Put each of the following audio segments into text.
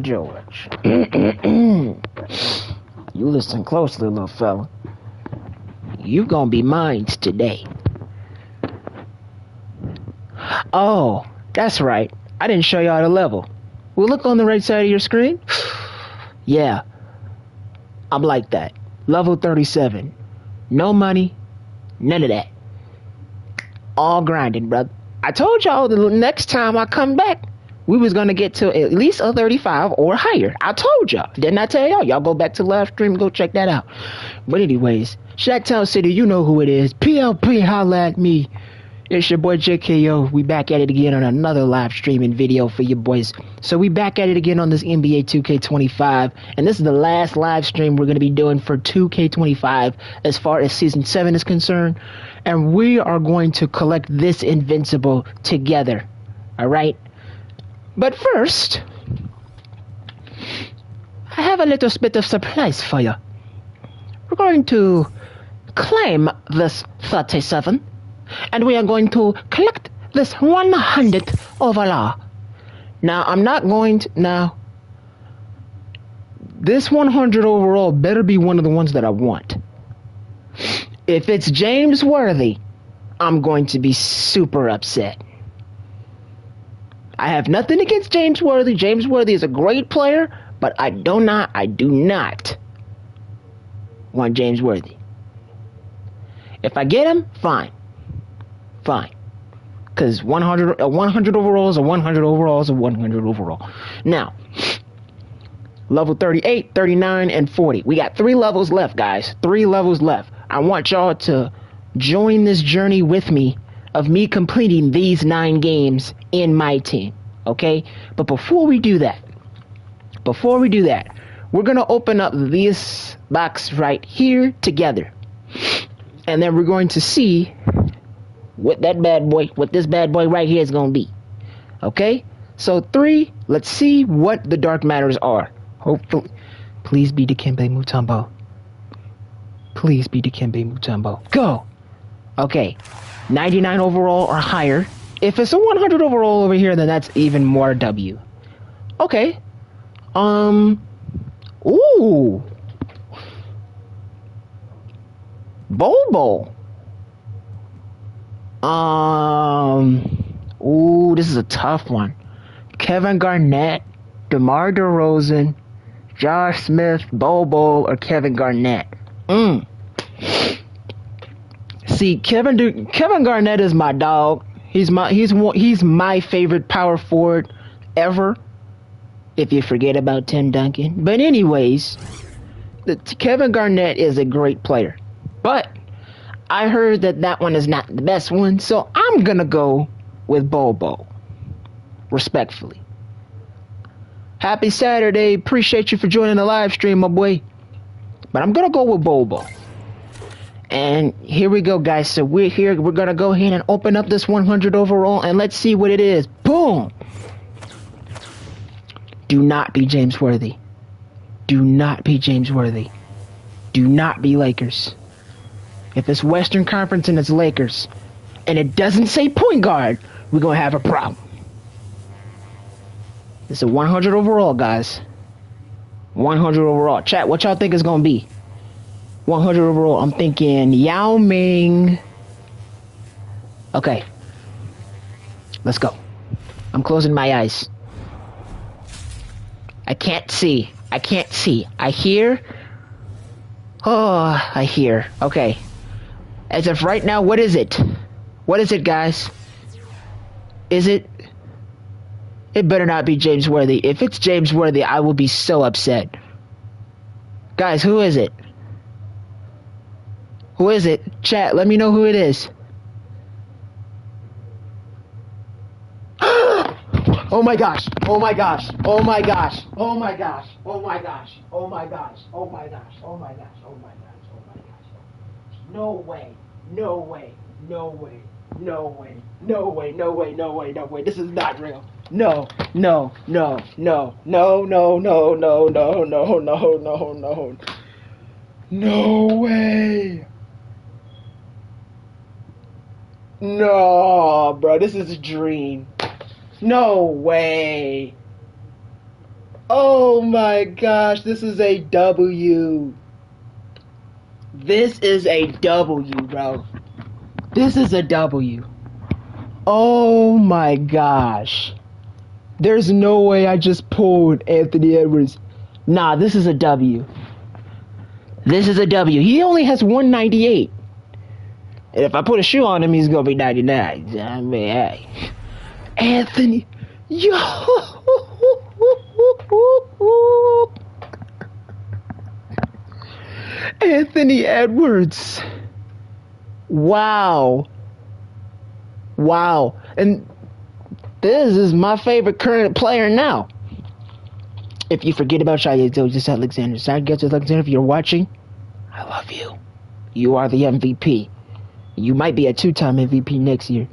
George. You listen closely, little fella. You gonna be mine today. Oh, that's right. I didn't show y'all the level. Well, look on the right side of your screen. Yeah, I'm like that. Level 37. No money, none of that. All grinding, brother. I told y'all the next time I come back, we was gonna get to at least a 35 or higher. I told y'all. Didn't I tell y'all? Y'all go back to live stream, go check that out. But anyways, Shacktown City, you know who it is. PLP, holla at me. It's your boy JKO. We back at it again on another live streaming video for you boys. So we back at it again on this NBA 2K25, and this is the last live stream we're going to be doing for 2K25 as far as Season 7 is concerned. And we are going to collect this Invincible together. Alright? But first, I have a little bit of surprise for you. We're going to claim this 37. And we are going to collect this 100th overall. Now, I'm not going to... Now, this 100 overall better be one of the ones that I want. If it's James Worthy, I'm going to be super upset. I have nothing against James Worthy. James Worthy is a great player, but I do not want James Worthy. If I get him, fine. Fine. Because 100 overall is a 100 overall is a 100 overall. Now, level 38, 39, and 40. We got 3 levels left, guys. 3 levels left. I want y'all to join this journey with me of me completing these 9 games in my team. Okay? But before we do that, we're going to open up this box right here together. And then we're going to see what this bad boy right here is gonna be. Okay? So 3, let's see what the dark matters are. Hopefully. Please be Dikembe Mutombo. Please be Dikembe Mutombo. Go! Okay. 99 overall or higher. If it's a 100 overall over here, then that's even more W. Okay. Ooh. Bobo. Ooh, this is a tough one. Kevin Garnett, DeMar DeRozan, Josh Smith, Bobo, or Kevin Garnett. See, Kevin Garnett is my dog. He's my favorite power forward ever. If you forget about Tim Duncan. But anyways, Kevin Garnett is a great player. But I heard that one is not the best one, so I'm gonna go with Bobo. Respectfully. Happy Saturday. Appreciate you for joining the live stream, my boy. But I'm gonna go with Bobo. And here we go, guys. So we're here. We're gonna go ahead and open up this 100 overall, and let's see what it is. Boom! Do not be James Worthy. Do not be James Worthy. Do not be Lakers. If it's Western Conference and it's Lakers, and it doesn't say point guard, we're going to have a problem. It's a 100 overall, guys. 100 overall. Chat, what y'all think it's going to be? 100 overall. I'm thinking Yao Ming. Okay. Let's go. I'm closing my eyes. I can't see. I can't see. I hear. Oh, I hear. Okay. As of right now, what is it? What is it, guys? Is it? It better not be James Worthy. If it's James Worthy, I will be so upset. Guys, who is it? Who is it? Chat, let me know who it is. Oh my gosh. Oh my gosh. Oh my gosh. Oh my gosh. Oh my gosh. Oh my gosh. Oh my gosh. Oh my gosh. Oh my gosh. Oh my gosh. No way. No way. No way. No way. No way. No way. No way. No way. This is not real. No. No. No. No. No. No. No. No. No. No. No. No. No. No way. No, bro. This is a dream. No way. Oh my gosh, this is a W. This is a W, bro. This is a W. Oh my gosh. There's no way I just pulled Anthony Edwards. Nah, this is a W. This is a W. He only has 198. And if I put a shoe on him, he's gonna be 99. I mean, hey. Anthony. Yo. Anthony Edwards. Wow. Wow. And this is my favorite current player now. If you forget about Shai Gilgeous-Alexander, if you're watching, I love you. You are the MVP. You might be a 2-time MVP next year.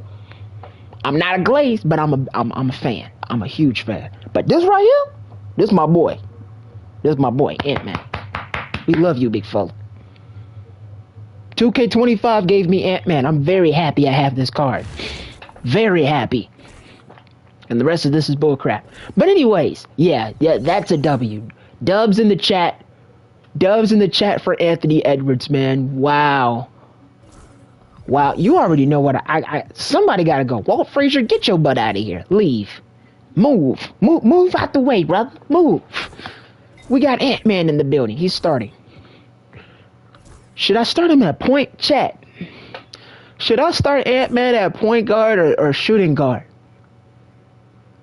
I'm not a Glaze, but I'm a fan. I'm a huge fan. But this right here, this my boy. This my boy, Ant-Man. We love you, big fella. 2K25 gave me Ant-Man. I'm very happy I have this card. Very happy. And the rest of this is bullcrap. But anyways, yeah, that's a W. Dubs in the chat. Dubs in the chat for Anthony Edwards, man. Wow. Wow, you already know what I somebody gotta go. Walt Frazier, get your butt out of here. Leave. Move out the way, brother. Move. We got Ant-Man in the building. He's starting. Should I start him at point? Chat. Should I start Ant-Man at point guard or shooting guard?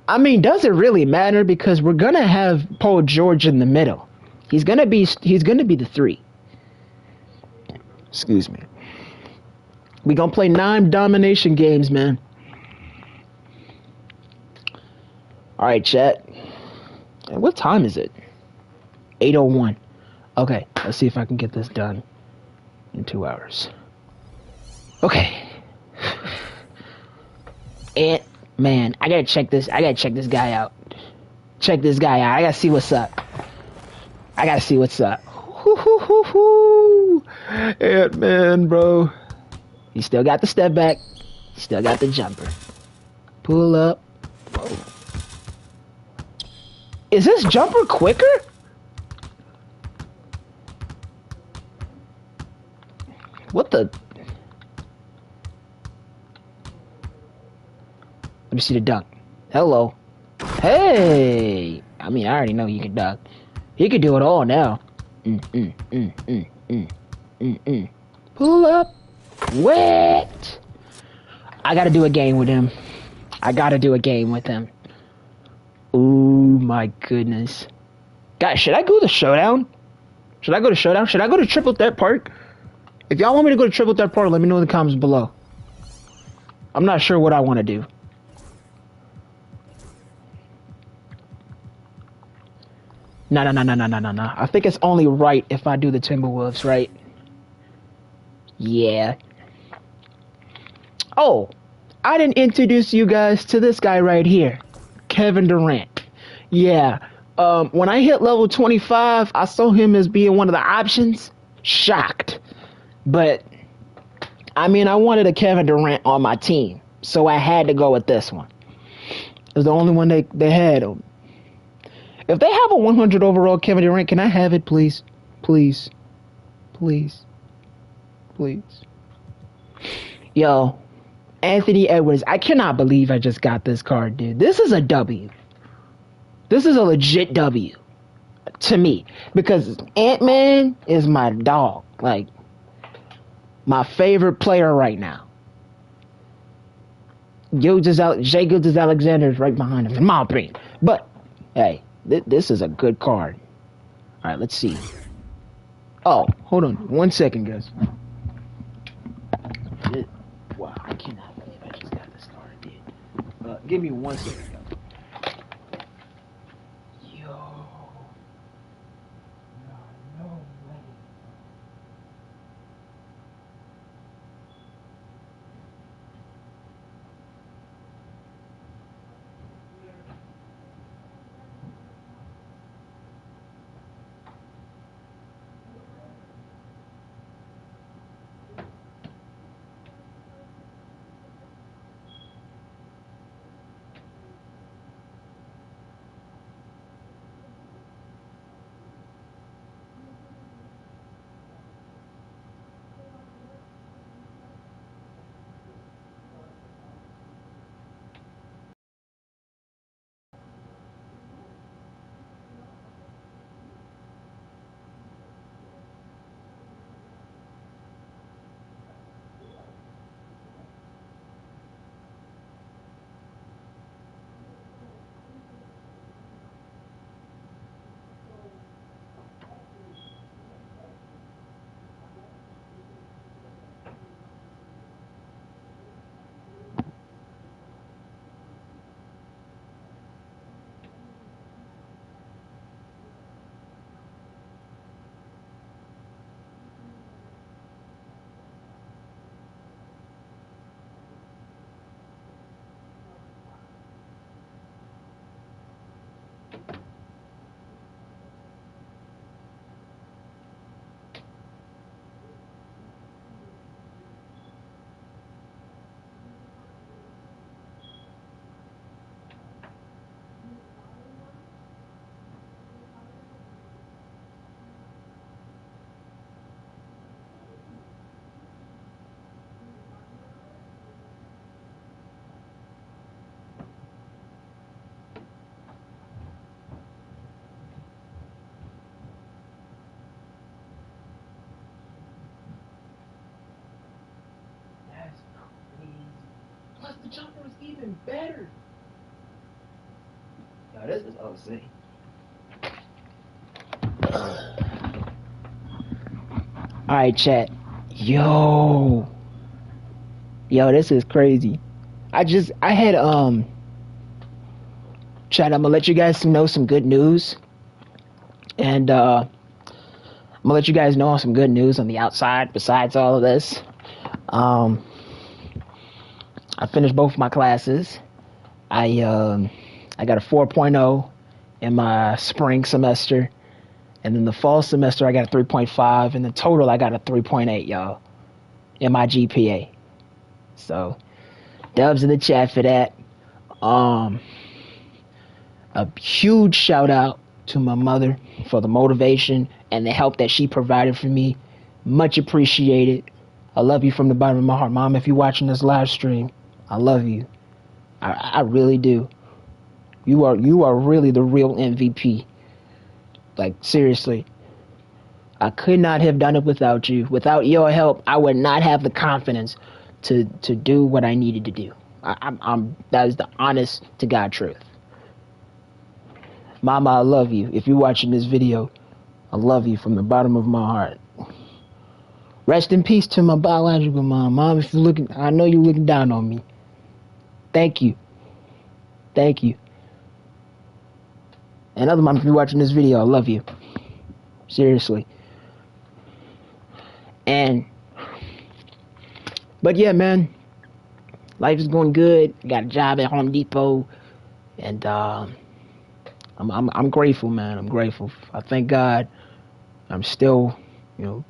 I mean, does it really matter? Because we're gonna have Paul George in the middle. He's gonna be the 3. Excuse me. We gonna play 9 domination games, man. All right, chat. And what time is it? 8:01. Okay, let's see if I can get this done in 2 hours. Okay. Man, I gotta check this. I gotta check this guy out. Check this guy out. I gotta see what's up. I gotta see what's up. Ant-Man, bro. He still got the step back. He still got the jumper. Pull up. Whoa. Is this jumper quicker? What the? Let me see the dunk. Hello. Hey! I mean, I already know he can dunk. He can do it all now. Pull up. Wet. I gotta do a game with him. Oh my goodness. Guys, should I go to Showdown? Should I go to Triple Threat Park? If y'all want me to go to Triple Threat Park, let me know in the comments below. I'm not sure what I want to do. No. I think it's only right if I do the Timberwolves, right? Yeah. Oh, I didn't introduce you guys to this guy right here. Kevin Durant. Yeah. When I hit level 25, I saw him as being one of the options. Shocked. But, I mean, I wanted a Kevin Durant on my team. So I had to go with this one. It was the only one they had. If they have a 100 overall Kevin Durant, can I have it, please? Please. Please. Please. Yo, Anthony Edwards. I cannot believe I just got this card, dude. This is a W. This is a legit W. To me. Because Ant-Man is my dog. Like, my favorite player right now. Shai Gilgeous-Alexander is right behind him, in my opinion. But, hey, this is a good card. All right, let's see. Oh, hold on. 1 second, guys. Wow, I cannot believe I just got this card, dude. Give me 1 second, guys. Yo. No way. even better. Yo, this is OC. Alright, chat. Yo, this is crazy. I had chat. I'm gonna let you guys know some good news, and I'm gonna let you guys know some good news on the outside. Besides all of this, I finished both my classes. I got a 4.0 in my spring semester, and then the fall semester I got a 3.5, and the total I got a 3.8, y'all, in my GPA. So, dubs in the chat for that. A huge shout out to my mother for the motivation and the help that she provided for me. Much appreciated. I love you from the bottom of my heart, Mom. If you're watching this live stream, I love you. I really do. You are really the real MVP. Like, seriously. I could not have done it without you. Without your help, I would not have the confidence to do what I needed to do. I'm that is the honest to God truth. Mama, I love you. If you're watching this video, I love you from the bottom of my heart. Rest in peace to my biological mom. Mom, if you're looking, I know you're looking down on me. Thank you. Thank you. And other mom, if you're watching this video, I love you. Seriously. But yeah, man, life is going good. Got a job at Home Depot, and I'm grateful, man. I'm grateful. I thank God. I'm still,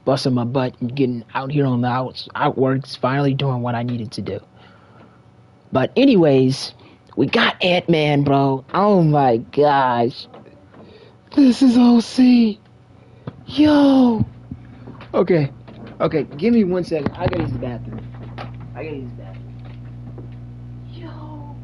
busting my butt and getting out here on the outworks, finally doing what I needed to do. But anyways, we got Ant-Man, bro. Oh my gosh. This is OC. Yo. Okay, give me 1 second. I gotta use the bathroom. Yo.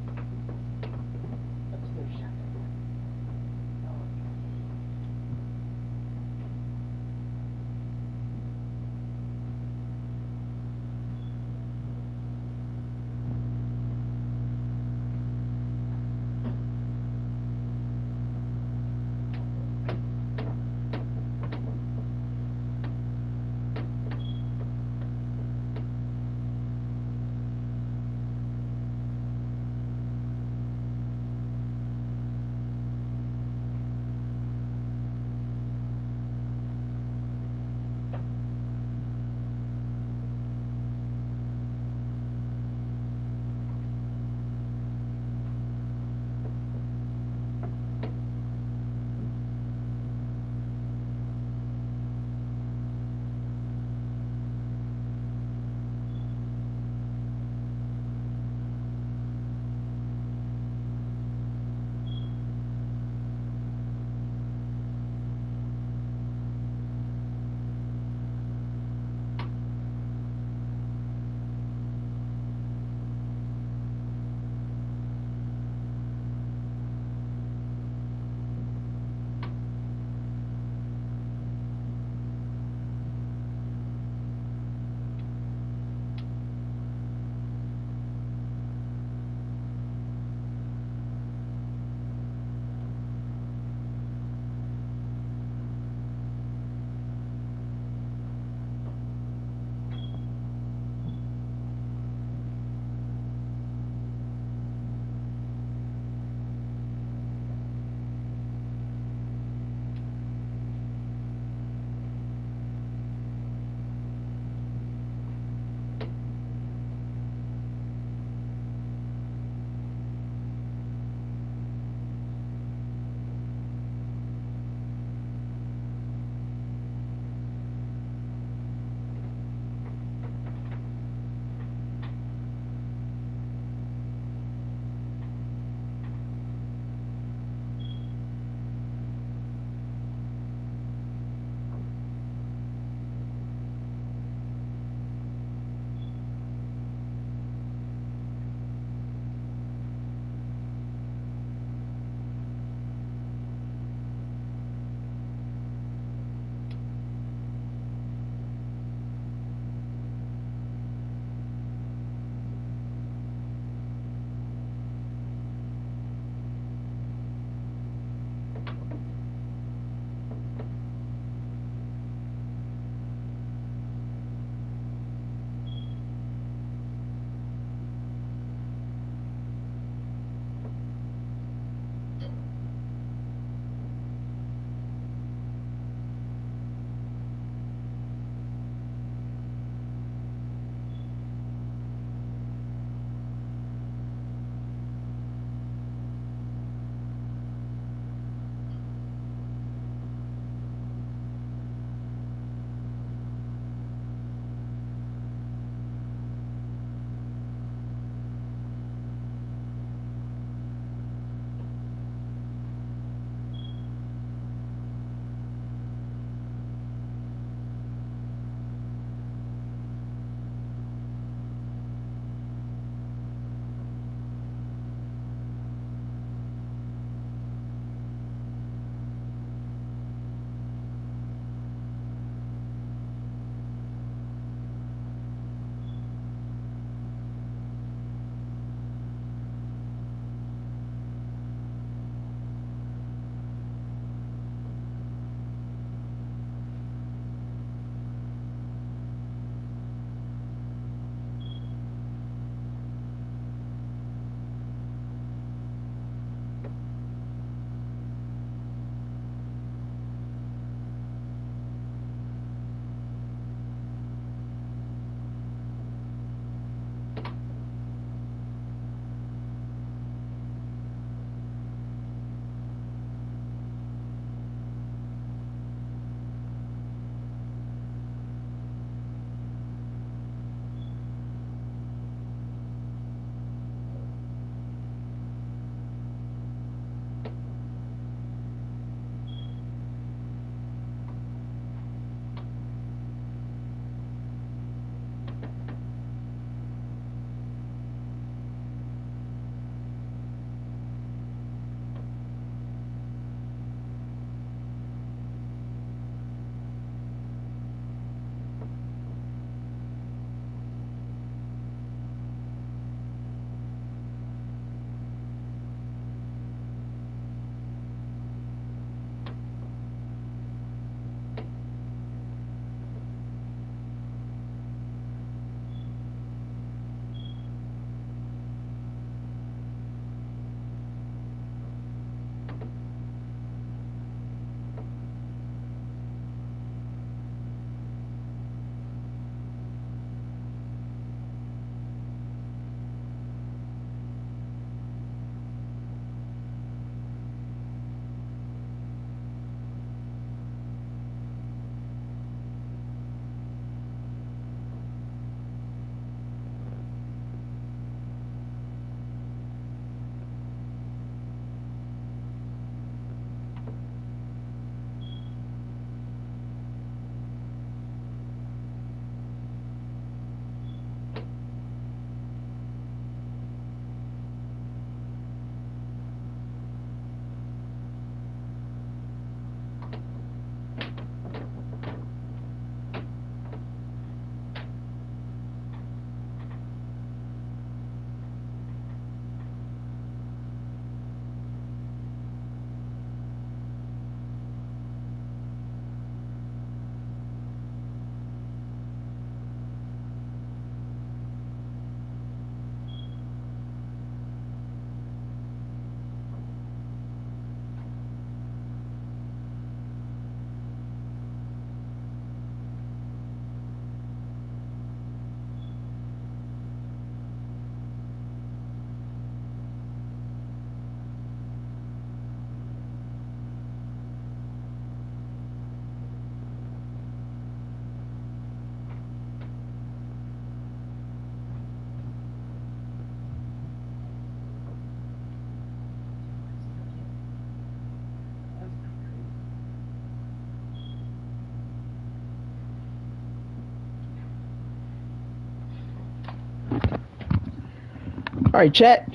right, chat.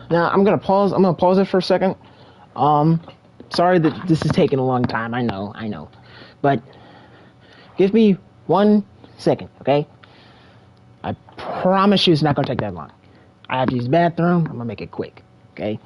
Now I'm gonna pause. I'm gonna pause it for a second. Sorry that this is taking a long time. I know. But give me 1 second, okay? I promise you it's not gonna take that long. I have to use the bathroom. I'm gonna make it quick, okay?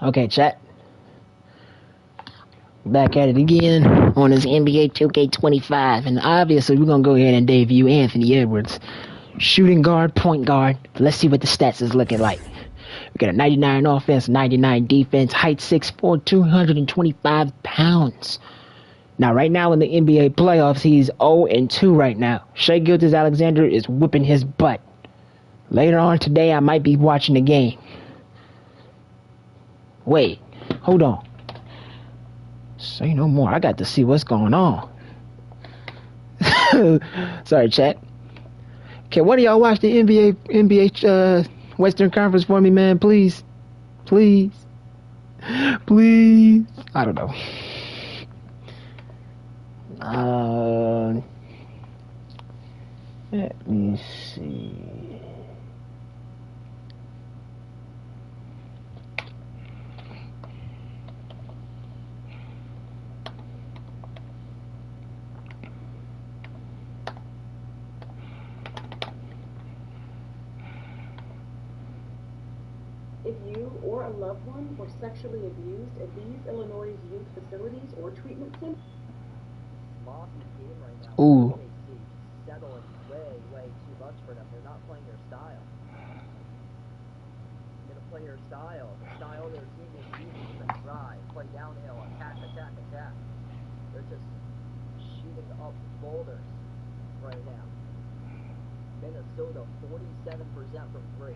Okay, chat. Back at it again on this NBA 2K25, and obviously we're gonna go ahead and debut Anthony Edwards, shooting guard, point guard. Let's see what the stats is looking like. We got a 99 offense, 99 defense, height 6'4", 225 pounds. Now, right now in the NBA playoffs, he's 0-2 right now. Shai Gilgeous-Alexander is whipping his butt. Later on today, I might be watching the game. Wait, hold on. Say no more. I got to see what's going on. Sorry, chat. Can one of y'all watch the NBA Western Conference for me, man? Please. Please. Please. I don't know. Let me see. If you or a loved one were sexually abused at these Illinois youth facilities or treatment centers, Ooh. Settling way too much for them. They're not playing their style. They're gonna play their style. The style their team is using is to drive, play downhill, attack. They're just shooting up boulders. right now. Minnesota 47% from 3.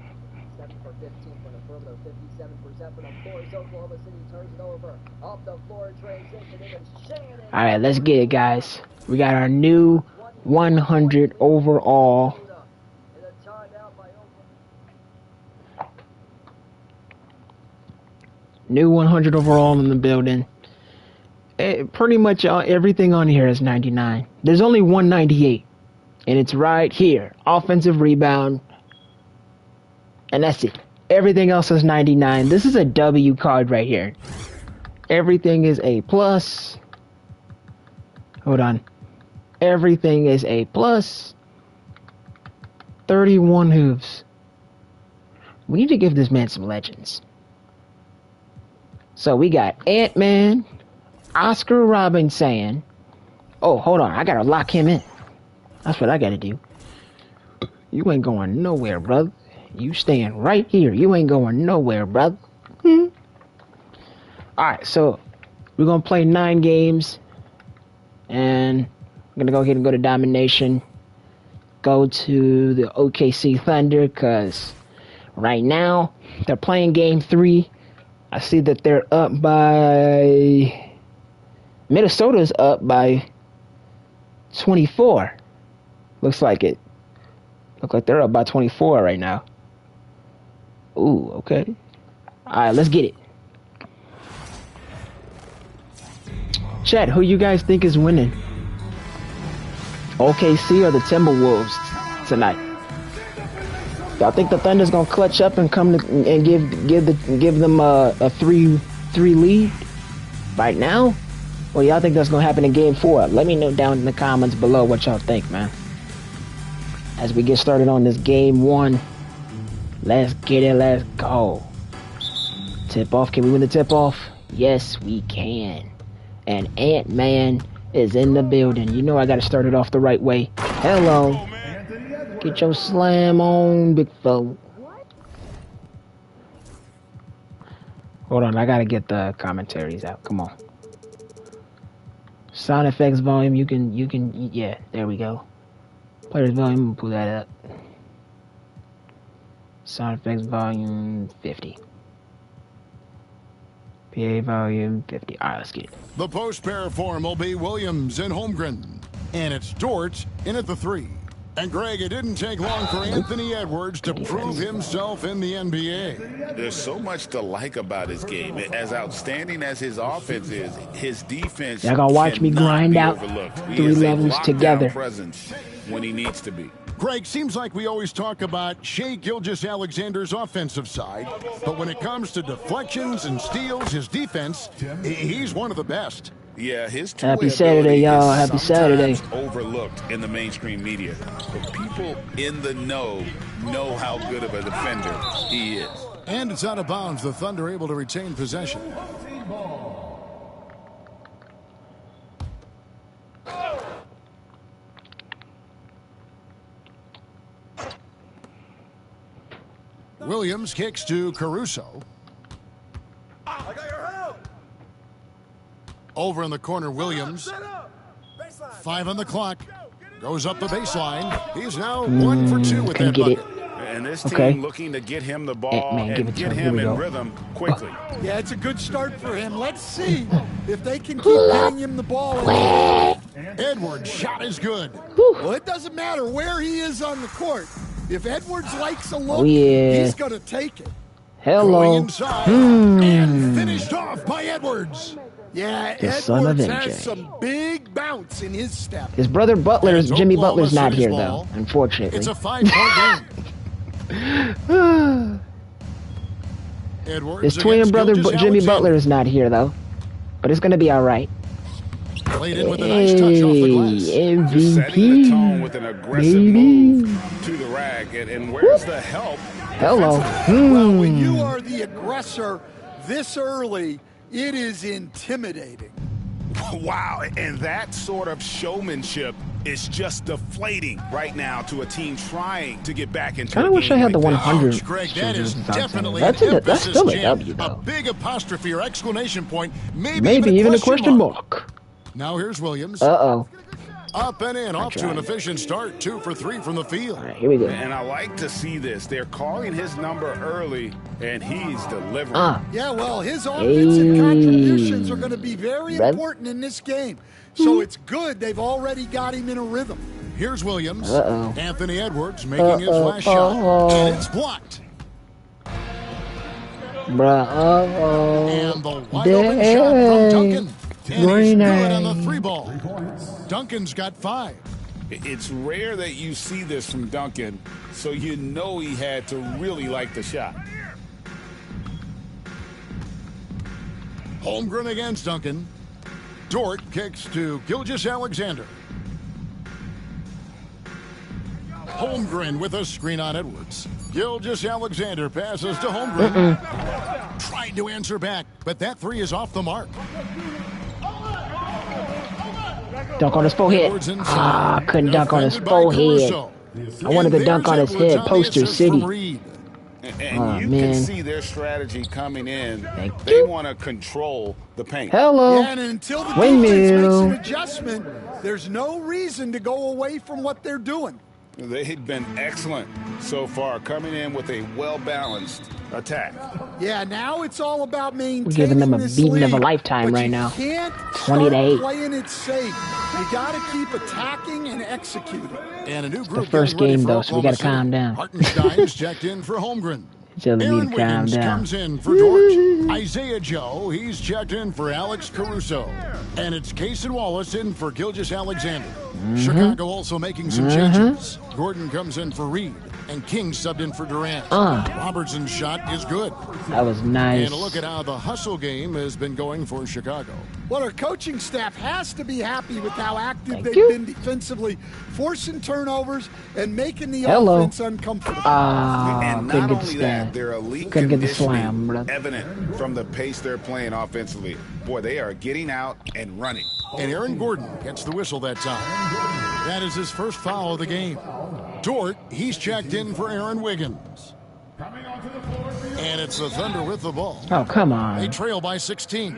7 for 15 from the perimeter, 57% from the floor. So Oklahoma City turns it over. Off the floor, transition into Shannon. All right, let's get it, guys. We got our new 100 overall. New 100 overall in the building. Pretty much everything on here is 99. There's only 198, and it's right here. Offensive rebound, and that's it. Everything else is 99. This is a W card right here. Everything is A plus. Hold on. Everything is A plus. 31 hooves. We need to give this man some legends. So we got Ant-Man, Oscar Robinson. Oh, hold on. I gotta lock him in. That's what I gotta do. You ain't going nowhere, brother. You staying right here. You ain't going nowhere, brother. Alright, so we're gonna play 9 games. And I'm gonna go ahead and go to Domination. Go to the OKC Thunder, because right now they're playing game 3. I see that they're up by... Minnesota's up by 24. Looks like it. Look like they're up by 24 right now. Ooh, okay. Alright, let's get it. Chat, who you guys think is winning? OKC or the Timberwolves tonight? Y'all think the Thunder's gonna clutch up and come to, and give them a 3 lead right now? Or y'all think that's gonna happen in game 4? Let me know down in the comments below what y'all think, man. As we get started on this game 1, let's get it. Let's go. Tip off. Can we win the tip off? Yes, we can. And Ant-Man is in the building. You know I gotta start it off the right way. Hello. Get your slam on, big fella. Hold on, I gotta get the commentaries out. Come on. Sound effects volume, you can, yeah, there we go. Players volume, pull that up. Sound effects volume 50. PA volume 50. Alright, let's get it. The post pair form will be Williams and Holmgren. And it's Dort in at the 3. And Greg, it didn't take long for Anthony Edwards to prove himself in the NBA. There's so much to like about his game. As outstanding as his offense is, his defense y'all gonna watch me grind out 3 levels together. Presence when he needs to be. Greg, seems like we always talk about Shai Gilgeous-Alexander's offensive side, but when it comes to deflections and steals, his defense, he's one of the best. Yeah, his Happy Saturday, y'all. Happy Saturday. Overlooked in the mainstream media, but people in the know how good of a defender he is. And it's out of bounds. The Thunder able to retain possession. Williams kicks to Caruso. I got your help. Over in the corner, Williams. 5 on the clock. Goes up the baseline. He's now 1 for 2 with that bucket. And this team looking to get him the ball and get him in rhythm quickly. Yeah, it's a good start for him. Let's see if they can keep getting him the ball. Edwards' shot is good. Well, it doesn't matter where he is on the court. If Edwards likes a look, he's going to take it. Hello. Going inside and finished off by Edwards. Yeah, The son of Edwards MJ. has some big bounce in his step. His brother Butler's, Jimmy Oklahoma Butler's not City's here, ball. though, unfortunately. It's a 5-point game. Edwards His twin brother Jimmy Butler is not here, though. But it's going to be all right. Played in with a nice touch off the glass. Just setting the tone with an MVP, aggressive move to the rack. And where's the help? Hello. Well, when you are the aggressor this early, it is intimidating. Wow, and that sort of showmanship is just deflating right now to a team trying to get back into. Kind of wish I had the 100. Ouch, Greg, that is definitely That's still a jam. W, though. A big apostrophe or exclamation point, Maybe even a question mark. Now here's Williams. Uh-oh. Up and in, off to an efficient start. 2 for 3 from the field. All right, here we go. And I like to see this. They're calling his number early, and he's delivering. Yeah, well, his offensive contributions are going to be very important in this game. So it's good they've already got him in a rhythm. Here's Williams. Anthony Edwards making his last shot, and it's blocked. And the wide open shot from Duncan. And he's good on the 3 ball. Duncan's got 5. It's rare that you see this from Duncan, so you know he had to really like the shot. Holmgren against Duncan. Dort kicks to Gilgeous-Alexander. Holmgren with a screen on Edwards. Gilgeous-Alexander passes to Holmgren. Tried to answer back, but that 3 is off the mark. Dunk on his forehead. Couldn't dunk on his forehead. I wanted to dunk on his head. Poster City. And you can see their strategy coming in. They want to control the paint. Hello. Yeah, and until the defense makes an adjustment, there's no reason to go away from what they're doing. They've been excellent so far, coming in with a well-balanced attack. Yeah, now it's all about maintaining. We're giving them a beating of a lifetime right now. 20-8. Playing it safe. You got to keep attacking and executing. And a new group. The first game though, so we got to calm down. Hartenstein's checked in for Holmgren. Aaron Wiggins comes in for Dort. Isaiah Joe, he's checked in for Alex Caruso. And it's Cason Wallace in for Gilgeous-Alexander. Chicago also making some changes. Gordon comes in for Reed. And King subbed in for Durant. Robertson's shot is good. That was nice. And look at how the hustle game has been going for Chicago. Well, our coaching staff has to be happy with how active they've been defensively, forcing turnovers and making the offense uncomfortable. And couldn't not get only the that, their elite couldn't get the conditioning slam, brother. evident from the pace they're playing offensively. Boy, they are getting out and running. And Aaron Gordon gets the whistle that time. That is his first foul of the game. Dort, he's checked in for Aaron Wiggins. And it's the Thunder with the ball. Oh, come on. They trail by 16.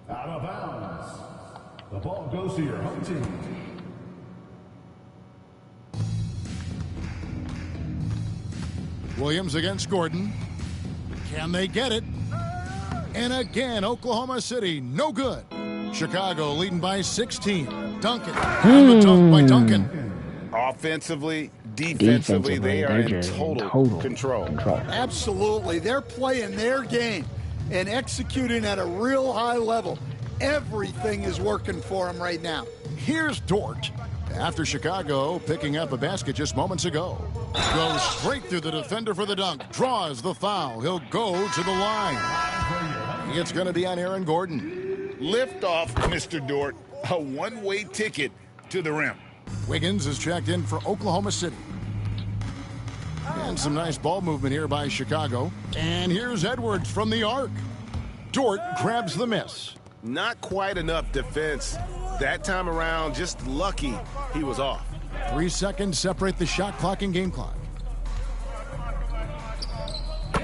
Out of bounds. The ball goes to your home team. Williams against Gordon. Can they get it? And again, Oklahoma City, no good. Chicago leading by 16. Duncan. And the dunk by Duncan. Offensively, defensively, they are in total control. Absolutely. They're playing their game and executing at a real high level. Everything is working for them right now. Here's Dort. After Chicago picking up a basket just moments ago. Goes straight through the defender for the dunk. Draws the foul. He'll go to the line. It's going to be on Aaron Gordon. Lift off, Mr. Dort. A one-way ticket to the rim. Wiggins is checked in for Oklahoma City. And some nice ball movement here by Chicago. And here's Edwards from the arc. Dort grabs the miss. Not quite enough defense. That time around, just lucky he was off. 3 seconds separate the shot clock and game clock.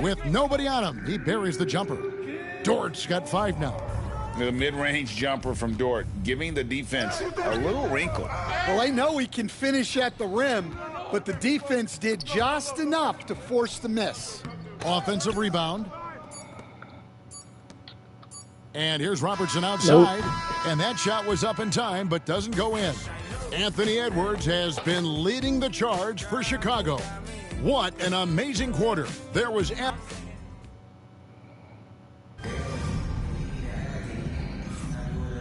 With nobody on him, he buries the jumper. Dort's got 5 now. The mid-range jumper from Dort, giving the defense a little wrinkle. Well, they know he can finish at the rim, but the defense did just enough to force the miss. Offensive rebound. And here's Robertson outside. And that shot was up in time, but doesn't go in. Anthony Edwards has been leading the charge for Chicago. What an amazing quarter. There was...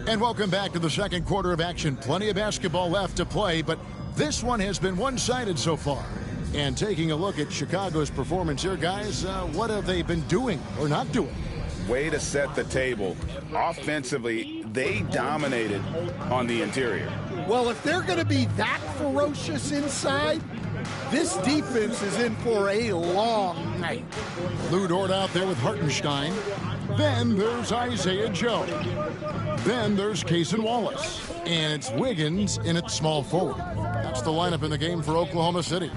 And welcome back to the second quarter of action. Plenty of basketball left to play, but this one has been one-sided so far. And taking a look at Chicago's performance here, guys, what have they been doing or not doing? Way to set the table. Offensively, they dominated on the interior. Well, if they're going to be that ferocious inside, this defense is in for a long night. Lou Dort out there with Hartenstein. Then there's Isaiah Joe. Then there's Cason Wallace. And it's Wiggins in at small forward. That's the lineup in the game for Oklahoma City.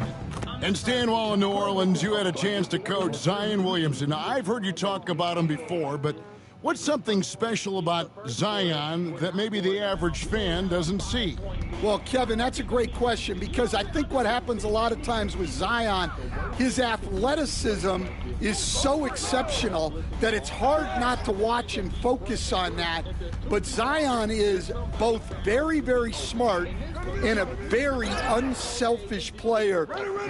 And Stan Wall in New Orleans, you had a chance to coach Zion Williamson. Now, I've heard you talk about him before, but What's something special about Zion that maybe the average fan doesn't see? Well, Kevin, that's a great question, because I think what happens a lot of times with Zion, his athleticism is so exceptional that it's hard not to watch and focus on that. But Zion is both very, very smart and a very unselfish player.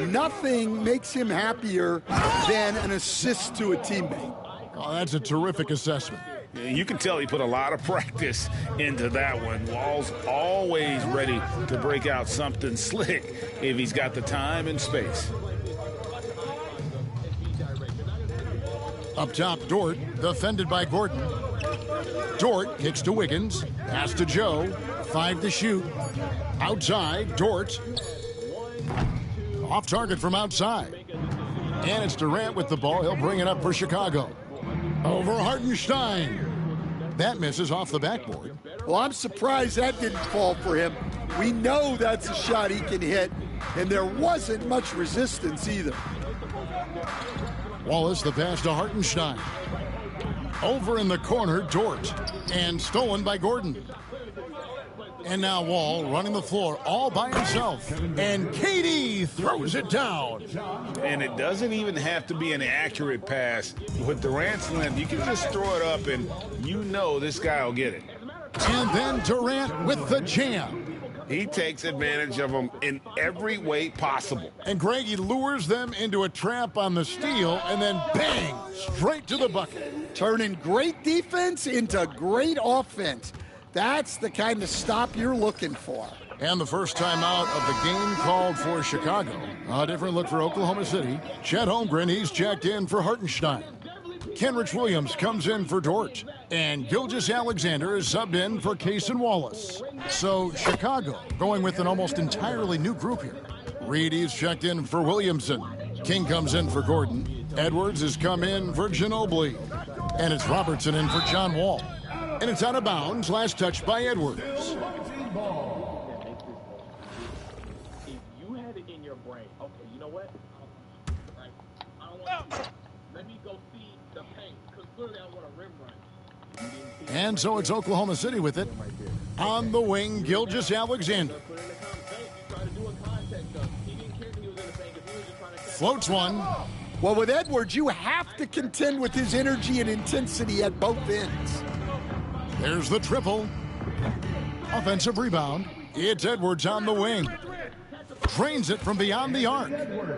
Nothing makes him happier than an assist to a teammate. Oh, that's a terrific assessment. You can tell he put a lot of practice into that one. Wall's always ready to break out something slick if he's got the time and space. Up top, Dort, defended by Gordon. Dort kicks to Wiggins, pass to Joe, 5 to shoot. Outside, Dort. Off target from outside. And it's Durant with the ball. He'll bring it up for Chicago. Over Hartenstein. That misses off the backboard. Well, I'm surprised that didn't fall for him. We know that's a shot he can hit, and there wasn't much resistance either. Wallace, the pass to Hartenstein. Over in the corner, Dort. And stolen by Gordon. And now Wall running the floor all by himself. And KD throws it down. And it doesn't even have to be an accurate pass. With Durant's length, you can just throw it up and you know this guy will get it. And then Durant with the jam. He takes advantage of them in every way possible. And Greg, he lures them into a trap on the steal and then bang, straight to the bucket. Turning great defense into great offense. That's the kind of stop you're looking for. And the first time out of the game called for Chicago. A different look for Oklahoma City. Chet Holmgren, he's checked in for Hartenstein. Kenrich Williams comes in for Dort. And Gilgeous-Alexander is subbed in for Cason Wallace. So Chicago going with an almost entirely new group here. Reed, he's checked in for Williamson. King comes in for Gordon. Edwards has come in for Ginobili. And it's Robertson in for John Wall. And it's out of bounds. Last touch by Edwards. If you had it in your brain, okay, you know what? Right? I don't want to. Let me go see the paint, because clearly I want a rim run. And so it's Oklahoma City with it. On the wing, Gilgeous-Alexander. Floats one. Well, with Edwards, you have to contend with his energy and intensity at both ends. There's the triple. Offensive rebound. It's Edwards on the wing. Drains it from beyond the arc.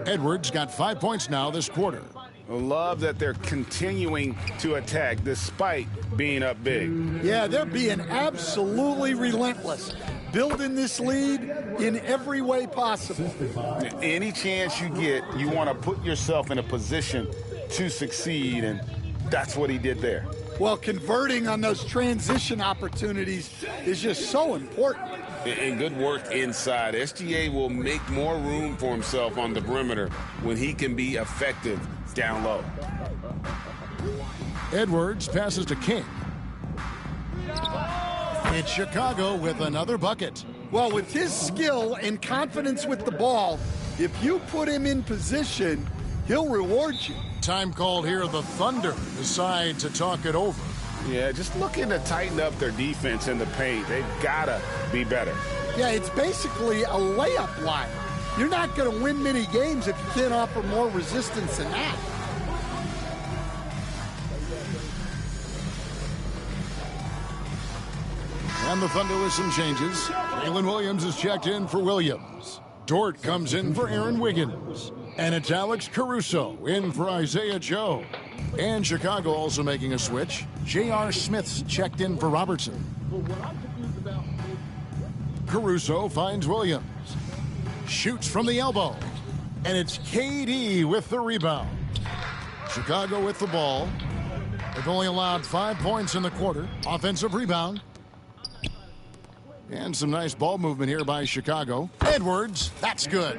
Edwards got 5 points now this quarter. I love that they're continuing to attack despite being up big. Yeah, they're being absolutely relentless. Building this lead in every way possible. Any chance you get, you want to put yourself in a position to succeed, and that's what he did there. Well, converting on those transition opportunities is just so important. And good work inside. SGA will make more room for himself on the perimeter when he can be effective down low. Edwards passes to King. It's Chicago with another bucket. Well, with his skill and confidence with the ball, if you put him in position, he'll reward you. Time called here. The Thunder decide to talk it over. Yeah, just looking to tighten up their defense in the paint. They've got to be better. Yeah, it's basically a layup line. You're not going to win many games if you can't offer more resistance than that. And the Thunder with some changes. Jalen Williams is checked in for Williams. Dort comes in for Aaron Wiggins. And it's Alex Caruso in for Isaiah Joe. And Chicago also making a switch. J.R. Smith's checked in for Robertson. Caruso finds Williams. Shoots from the elbow. And it's KD with the rebound. Chicago with the ball. They've only allowed 5 points in the quarter. Offensive rebound. And some nice ball movement here by Chicago. Edwards, that's good.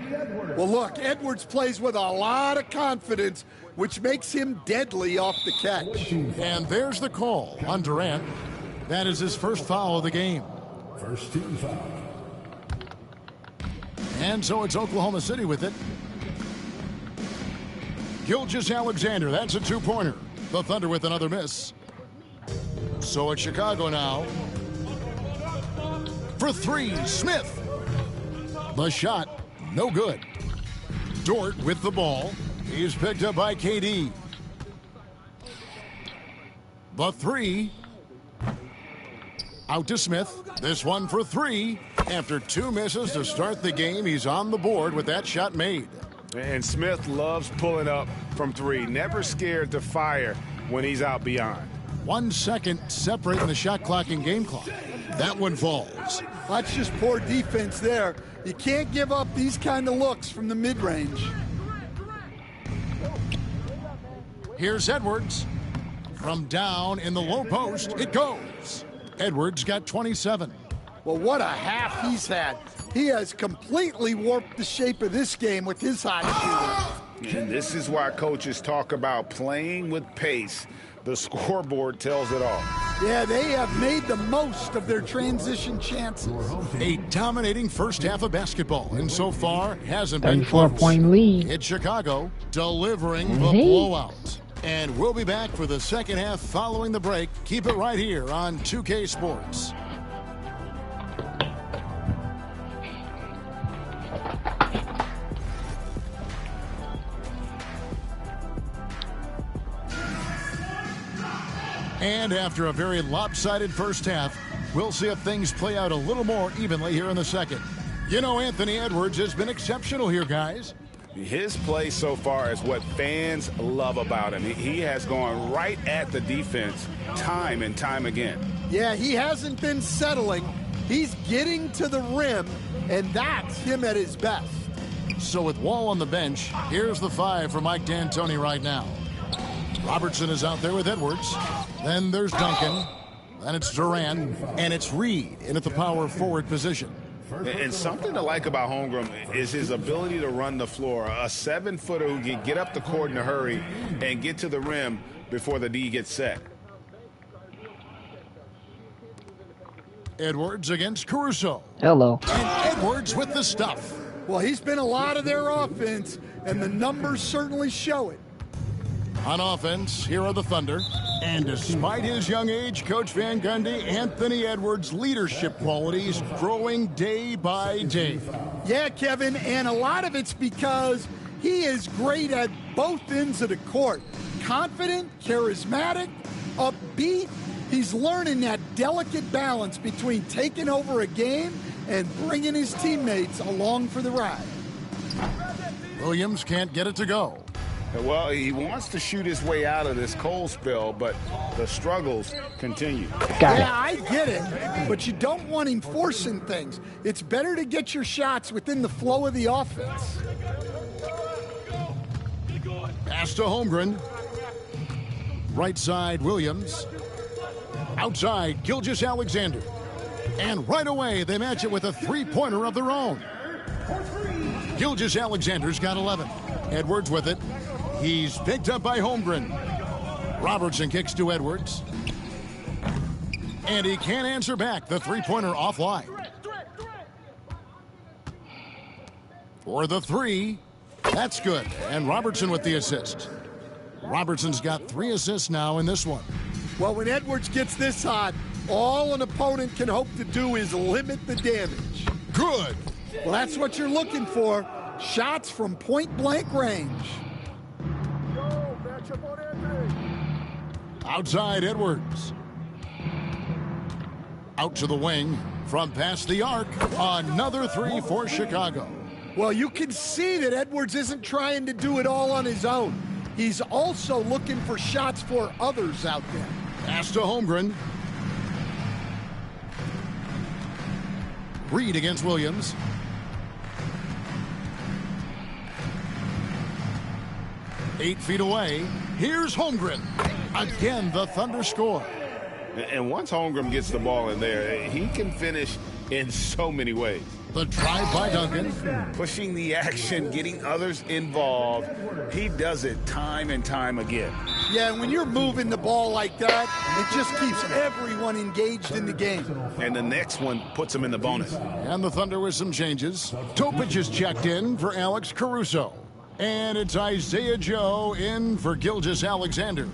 Well, look, Edwards plays with a lot of confidence, which makes him deadly off the catch. And there's the call on Durant. That is his first foul of the game. First team foul. And so it's Oklahoma City with it. Gilgeous-Alexander, that's a two-pointer. The Thunder with another miss. So it's Chicago now. For three, Smith. The shot, no good. Dort with the ball. He's picked up by KD. The three. Out to Smith. This one for three. After two misses to start the game, he's on the board with that shot made. And Smith loves pulling up from three. Never scared to fire when he's out beyond. 1 second separating the shot clock and game clock. That one falls. That's just poor defense there. You can't give up these kind of looks from the mid-range. Here's Edwards. From down in the low post, it goes. Edwards got 27. Well, what a half he's had. He has completely warped the shape of this game with his hot shooting. And this is why coaches talk about playing with pace. The scoreboard tells it all. Yeah, they have made the most of their transition chances. A dominating first half of basketball, and so far hasn't been 34-point lead. It's Chicago delivering the blowout. And we'll be back for the second half following the break. Keep it right here on 2K Sports. And after a very lopsided first half, we'll see if things play out a little more evenly here in the second. You know, Anthony Edwards has been exceptional here, guys. His play so far is what fans love about him. He has gone right at the defense time and time again. Yeah, he hasn't been settling. He's getting to the rim, and that's him at his best. So with Wall on the bench, here's the five for Mike D'Antoni right now. Robertson is out there with Edwards. Then there's Duncan. Then it's Durant. And it's Reed in at the power forward position. And something to like about Holmgren is his ability to run the floor. A 7-footer who can get up the court in a hurry and get to the rim before the D gets set. Edwards against Caruso. Hello. And Edwards with the stuff. Well, he's been a lot of their offense, and the numbers certainly show it. On offense, here are the Thunder. And despite his young age, Coach Van Gundy, Anthony Edwards' leadership qualities growing day by day. Yeah, Kevin, and a lot of it's because he is great at both ends of the court. Confident, charismatic, upbeat. He's learning that delicate balance between taking over a game and bringing his teammates along for the ride. Williams can't get it to go. Well, he wants to shoot his way out of this cold spell, but the struggles continue. Yeah, I get it, but you don't want him forcing things. It's better to get your shots within the flow of the offense. Pass to Holmgren. Right side, Williams. Outside, Gilgeous-Alexander. And right away, they match it with a three-pointer of their own. Gilgeous-Alexander's got 11. Edwards with it. He's picked up by Holmgren. Robertson kicks to Edwards. And he can't answer back. The three-pointer offline. For the three. That's good. And Robertson with the assist. Robertson's got 3 assists now in this one. Well, when Edwards gets this hot, all an opponent can hope to do is limit the damage. Good. Well, that's what you're looking for. Shots from point-blank range. Outside, Edwards. Out to the wing. From past the arc. Another three for Chicago. Well, you can see that Edwards isn't trying to do it all on his own. He's also looking for shots for others out there. Pass to Holmgren. Reed against Williams. Eight feet away. Here's Holmgren. Again, the Thunder score. And once Holmgren gets the ball in there, he can finish in so many ways. The drive by Duncan. Pushing the action, getting others involved. He does it time and time again. Yeah, when you're moving the ball like that, it just keeps everyone engaged in the game. And the next one puts him in the bonus. And the Thunder with some changes. Topic is checked in for Alex Caruso. And it's Isaiah Joe in for Gilgeous-Alexander.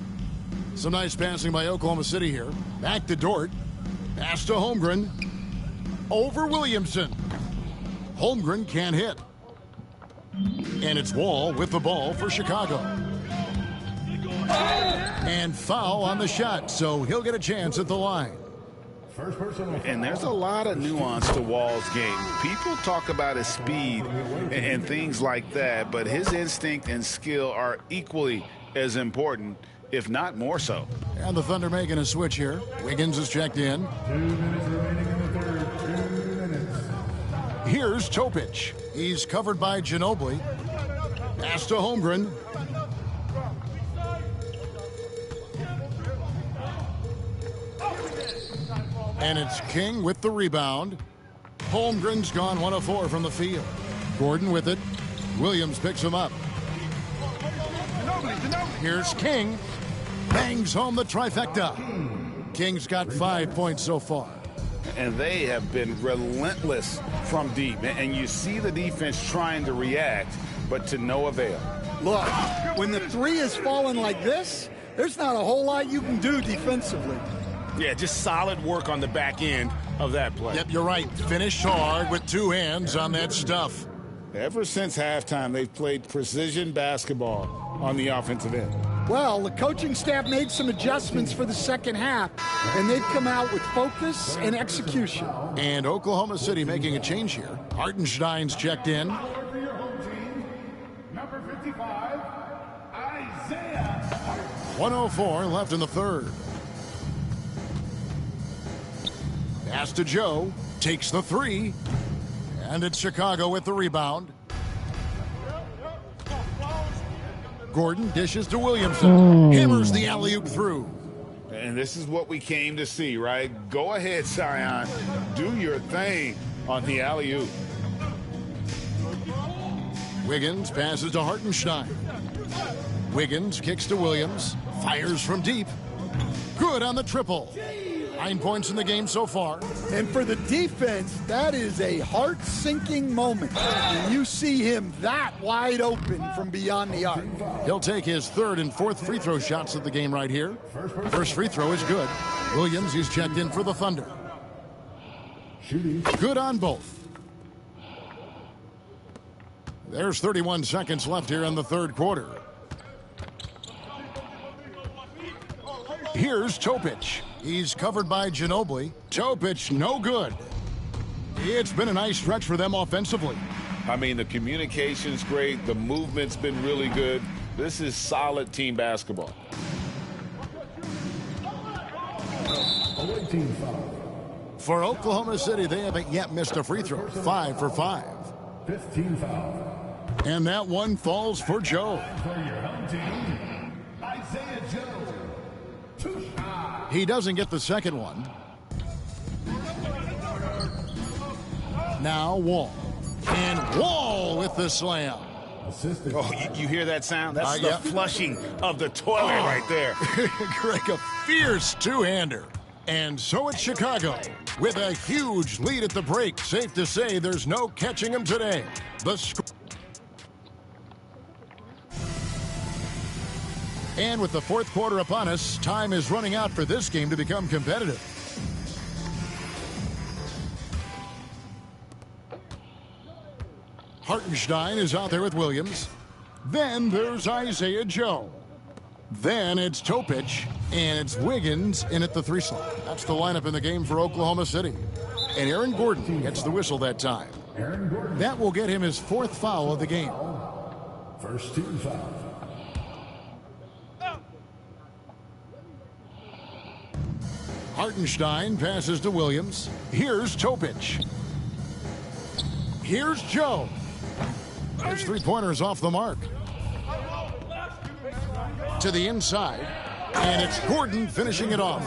Some nice passing by Oklahoma City here. Back to Dort. Pass to Holmgren. Over Williamson. Holmgren can't hit. And it's Wall with the ball for Chicago. And foul on the shot, so he'll get a chance at the line. And there's a lot of nuance to Wall's game. People talk about his speed and things like that, but his instinct and skill are equally as important, if not more so. And the Thunder making a switch here. Wiggins is checked in. 2 minutes remaining in the third. 2 minutes. Here's Topic. He's covered by Ginobili. Pass to Holmgren. And it's King with the rebound. Holmgren's gone 1 of 4 from the field. Gordon with it. Williams picks him up. Here's King. Bangs home the trifecta. King's got 5 points so far. And they have been relentless from deep. And you see the defense trying to react, but to no avail. Look, when the three is falling like this, there's not a whole lot you can do defensively. Yeah, just solid work on the back end of that play. Yep, you're right. Finish hard with 2 hands on that stuff. Ever since halftime, they've played precision basketball on the offensive end. Well, the coaching staff made some adjustments for the second half, and they've come out with focus and execution. And Oklahoma City making a change here. Hartenstein's checked in. For your home team, number 55, Isaiah. 1:04 left in the third. Pass to Joe. Takes the 3. And it's Chicago with the rebound. Gordon dishes to Williamson. Hammers the alley-oop through. And this is what we came to see, right? Go ahead, Zion. Do your thing on the alley-oop. Wiggins passes to Hartenstein. Wiggins kicks to Williams. Fires from deep. Good on the triple. 9 points in the game so far. And for the defense, that is a heart-sinking moment. When you see him that wide open from beyond the arc. He'll take his 3rd and 4th free throw shots of the game right here. First free throw is good. Williams, he's checked in for the Thunder. Good on both. There's 31 seconds left here in the third quarter. Here's Topic. He's covered by Ginobili. Topic, no good. It's been a nice stretch for them offensively. I mean, the communication's great. The movement's been really good. This is solid team basketball. Away team foul. For Oklahoma City, they haven't yet missed a free throw. 5 for 5. 15 foul. And that one falls for Joe. For your home team, Isaiah Joe. 2 shots. He doesn't get the second one. Now Wall. And Wall with the slam. Assisted. Oh, you hear that sound? That's the yeah. flushing of the toilet right there. Greg, a fierce two-hander. And so it's Chicago with a huge lead at the break. Safe to say there's no catching them today. And with the fourth quarter upon us, time is running out for this game to become competitive. Hartenstein is out there with Williams. Then there's Isaiah Joe. Then it's Topic, and it's Wiggins in at the 3 slot. That's the lineup in the game for Oklahoma City. And Aaron Gordon gets the whistle that time. Aaron Gordon. That will get him his 4th foul of the game. First 2 fouls. Hartenstein passes to Williams. Here's Topic. Here's Joe. His 3-pointer's off the mark. To the inside. And it's Gordon finishing it off.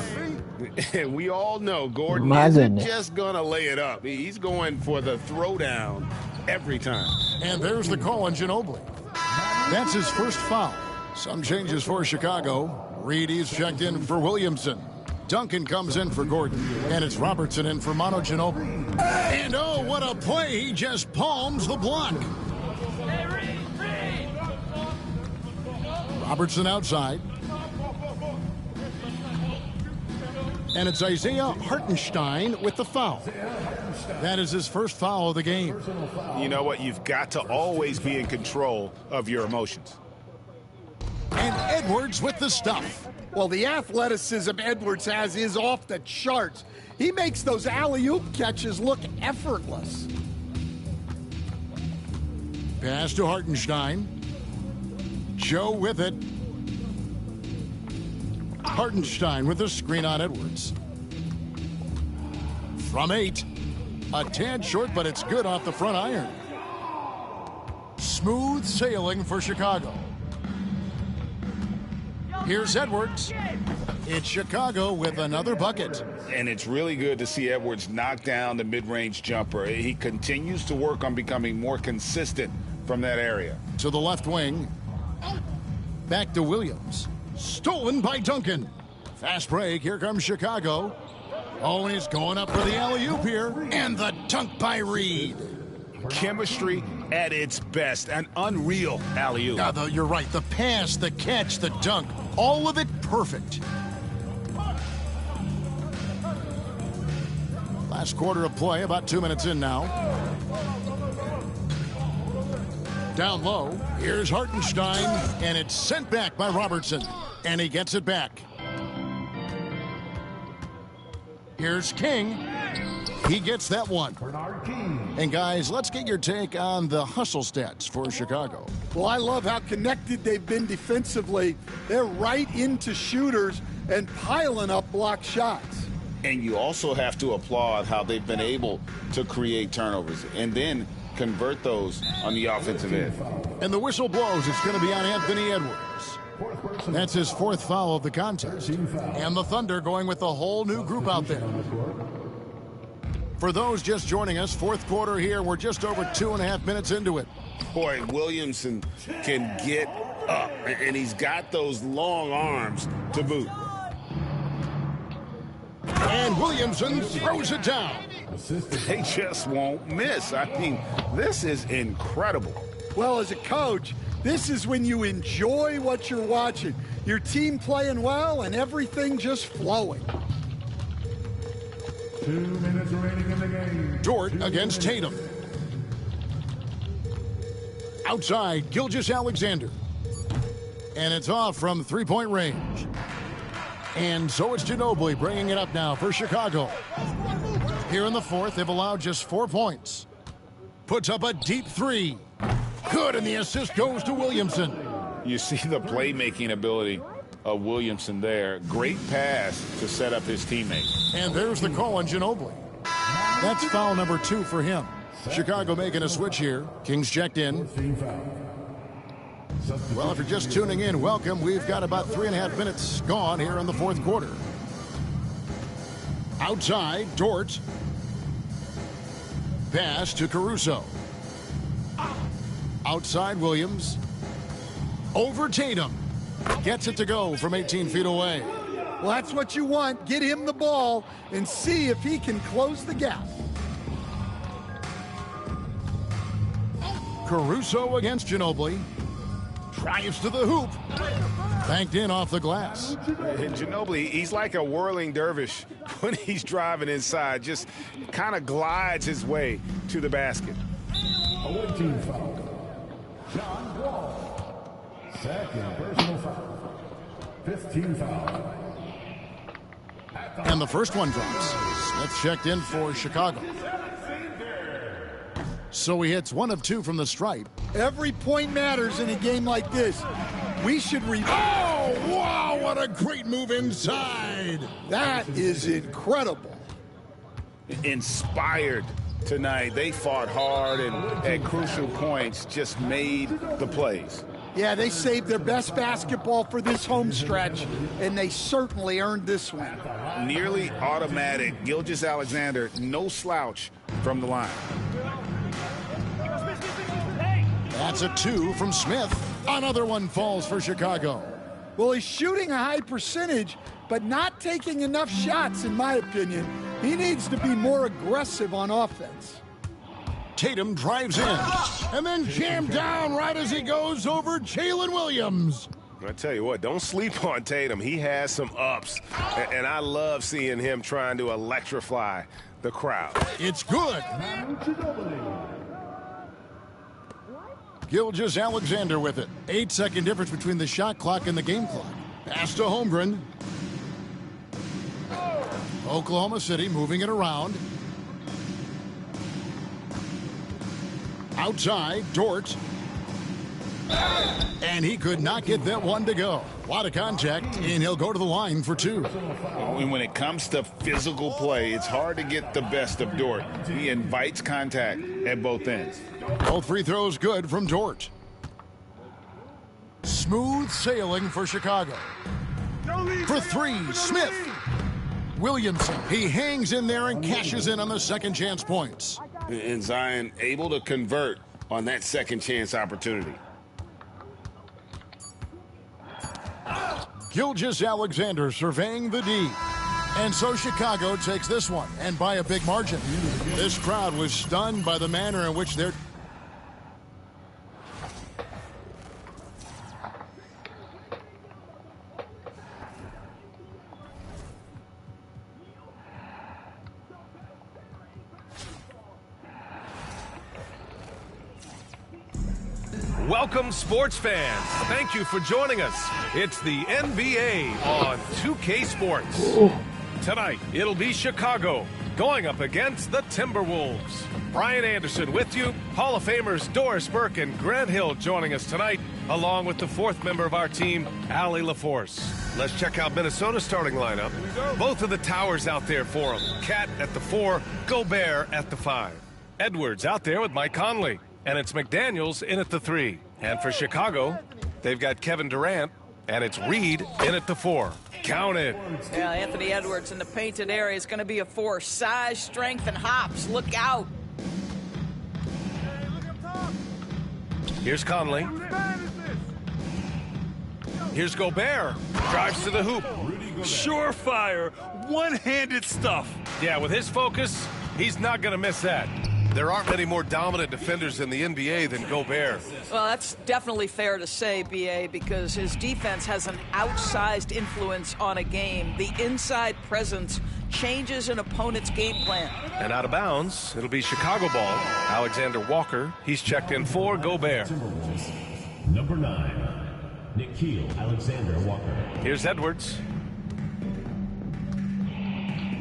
And we all know Gordon My isn't goodness. just going to lay it up. He's going for the throwdown every time. And there's the call on Ginobili. That's his first foul. Some changes for Chicago. Reedy's checked in for Williamson. Duncan comes in for Gordon. And it's Robertson in for Manu Ginobili. And oh, what a play. He just palms the block. Robertson outside. And it's Isaiah Hartenstein with the foul. That is his first foul of the game. You know what? You've got to always be in control of your emotions. And Edwards with the stuff. Well, the athleticism Edwards has is off the charts. He makes those alley-oop catches look effortless. Pass to Hartenstein. Joe with it. Hartenstein with the screen on Edwards. From 8. A tad short, but it's good off the front iron. Smooth sailing for Chicago. Here's Edwards. It's Chicago with another bucket. And it's really good to see Edwards knock down the mid-range jumper. He continues to work on becoming more consistent from that area. To the left wing. Back to Williams. Stolen by Duncan. Fast break. Here comes Chicago. Oh, and he's going up for the alley-oop here. And the dunk by Reed. Chemistry at its best. An unreal alley-oop. Yeah, you're right. The pass, the catch, the dunk. All of it perfect. Last quarter of play, about 2 minutes in now. Down low, here's Hartenstein, and it's sent back by Robertson. And he gets it back. Here's King. He gets that one. And guys, let's get your take on the hustle stats for Chicago. Well, I love how connected they've been defensively. They're right into shooters and piling up block shots. And you also have to applaud how they've been able to create turnovers and then convert those on the offensive end. And the whistle blows. It's going to be on Anthony Edwards. That's his 4th foul of the contest. And the Thunder going with a whole new group out there. For those just joining us, 4th quarter here. We're just over 2.5 minutes into it. Boy, Williamson can get up, and he's got those long arms to boot. And Williamson throws it down. They just won't miss. I mean, this is incredible. Well, as a coach, this is when you enjoy what you're watching. Your team playing well and everything just flowing. 2 minutes remaining in the game. Dort against Tatum. Outside, Gilgeous-Alexander. And it's off from 3-point range. And so it's Ginobili bringing it up now for Chicago. Here in the 4th, they've allowed just 4 points. Puts up a deep 3. Good, and the assist goes to Williamson. You see the playmaking ability of Williamson there. Great pass to set up his teammate. And there's the call on Ginobili. That's foul number 2 for him. Chicago making a switch here. Kings checked in. Well, if you're just tuning in, welcome. We've got about 3.5 minutes gone here in the 4th quarter. Outside, Dort. Pass to Caruso. Outside, Williams. Over Tatum. Gets it to go from 18 feet away. Well, that's what you want. Get him the ball and see if he can close the gap. Caruso against Ginobili. Drives to the hoop. Banked in off the glass. And Ginobili, he's like a whirling dervish when he's driving inside. Just kind of glides his way to the basket. A team foul. John Wall. Second personal foul. 15 foul. And the first one drops. Smith checked in for Chicago. So he hits 1 of 2 from the stripe. Every point matters in a game like this. We should Oh, wow, what a great move inside. That is incredible. Inspired tonight. They fought hard and at crucial points just made the plays. Yeah, they saved their best basketball for this home stretch, and they certainly earned this one. Nearly automatic. Gilgeous-Alexander, no slouch from the line. That's a 2 from Smith. Another one falls for Chicago. Well, he's shooting a high percentage, but not taking enough shots, in my opinion. He needs to be more aggressive on offense. Tatum drives in and then jammed down right as he goes over Jalen Williams. I tell you what, don't sleep on Tatum. He has some ups, and I love seeing him trying to electrify the crowd. It's good. Gilgeous-Alexander with it. 8-second difference between the shot clock and the game clock. Pass to Holmgren. Oklahoma City moving it around. Outside, Dort. And he could not get that one to go. A lot of contact, and he'll go to the line for 2. And when it comes to physical play, it's hard to get the best of Dort. He invites contact at both ends. Both free throws good from Dort. Smooth sailing for Chicago. For 3, Smith. Williamson, he hangs in there and cashes in on the second chance points. And Zion able to convert on that second chance opportunity. Gilgeous-Alexander surveying the D. And so Chicago takes this one, and by a big margin. This crowd was stunned by the manner in which they're... Welcome, sports fans. Thank you for joining us. It's the NBA on 2K Sports. Tonight, it'll be Chicago going up against the Timberwolves. Brian Anderson with you. Hall of Famers Doris Burke and Grant Hill joining us tonight, along with the fourth member of our team, Allie LaForce. Let's check out Minnesota's starting lineup. Both of the towers out there for them. Cat at the 4, Gobert at the 5. Edwards out there with Mike Conley. And it's McDaniels in at the 3. And for Chicago, they've got Kevin Durant, and it's Reed in at the 4. Count it. Yeah, Anthony Edwards in the painted area is going to be a force. Size, strength, and hops. Look out. Here's Conley. Here's Gobert. Drives to the hoop. Surefire. One-handed stuff. Yeah, with his focus, he's not going to miss that. There aren't many more dominant defenders in the NBA than Gobert. Well, that's definitely fair to say, B.A., because his defense has an outsized influence on a game. The inside presence changes an opponent's game plan. And out of bounds, it'll be Chicago ball. Alexander Walker, he's checked in for Gobert. Number 9, Nikhil Alexander Walker. Here's Edwards.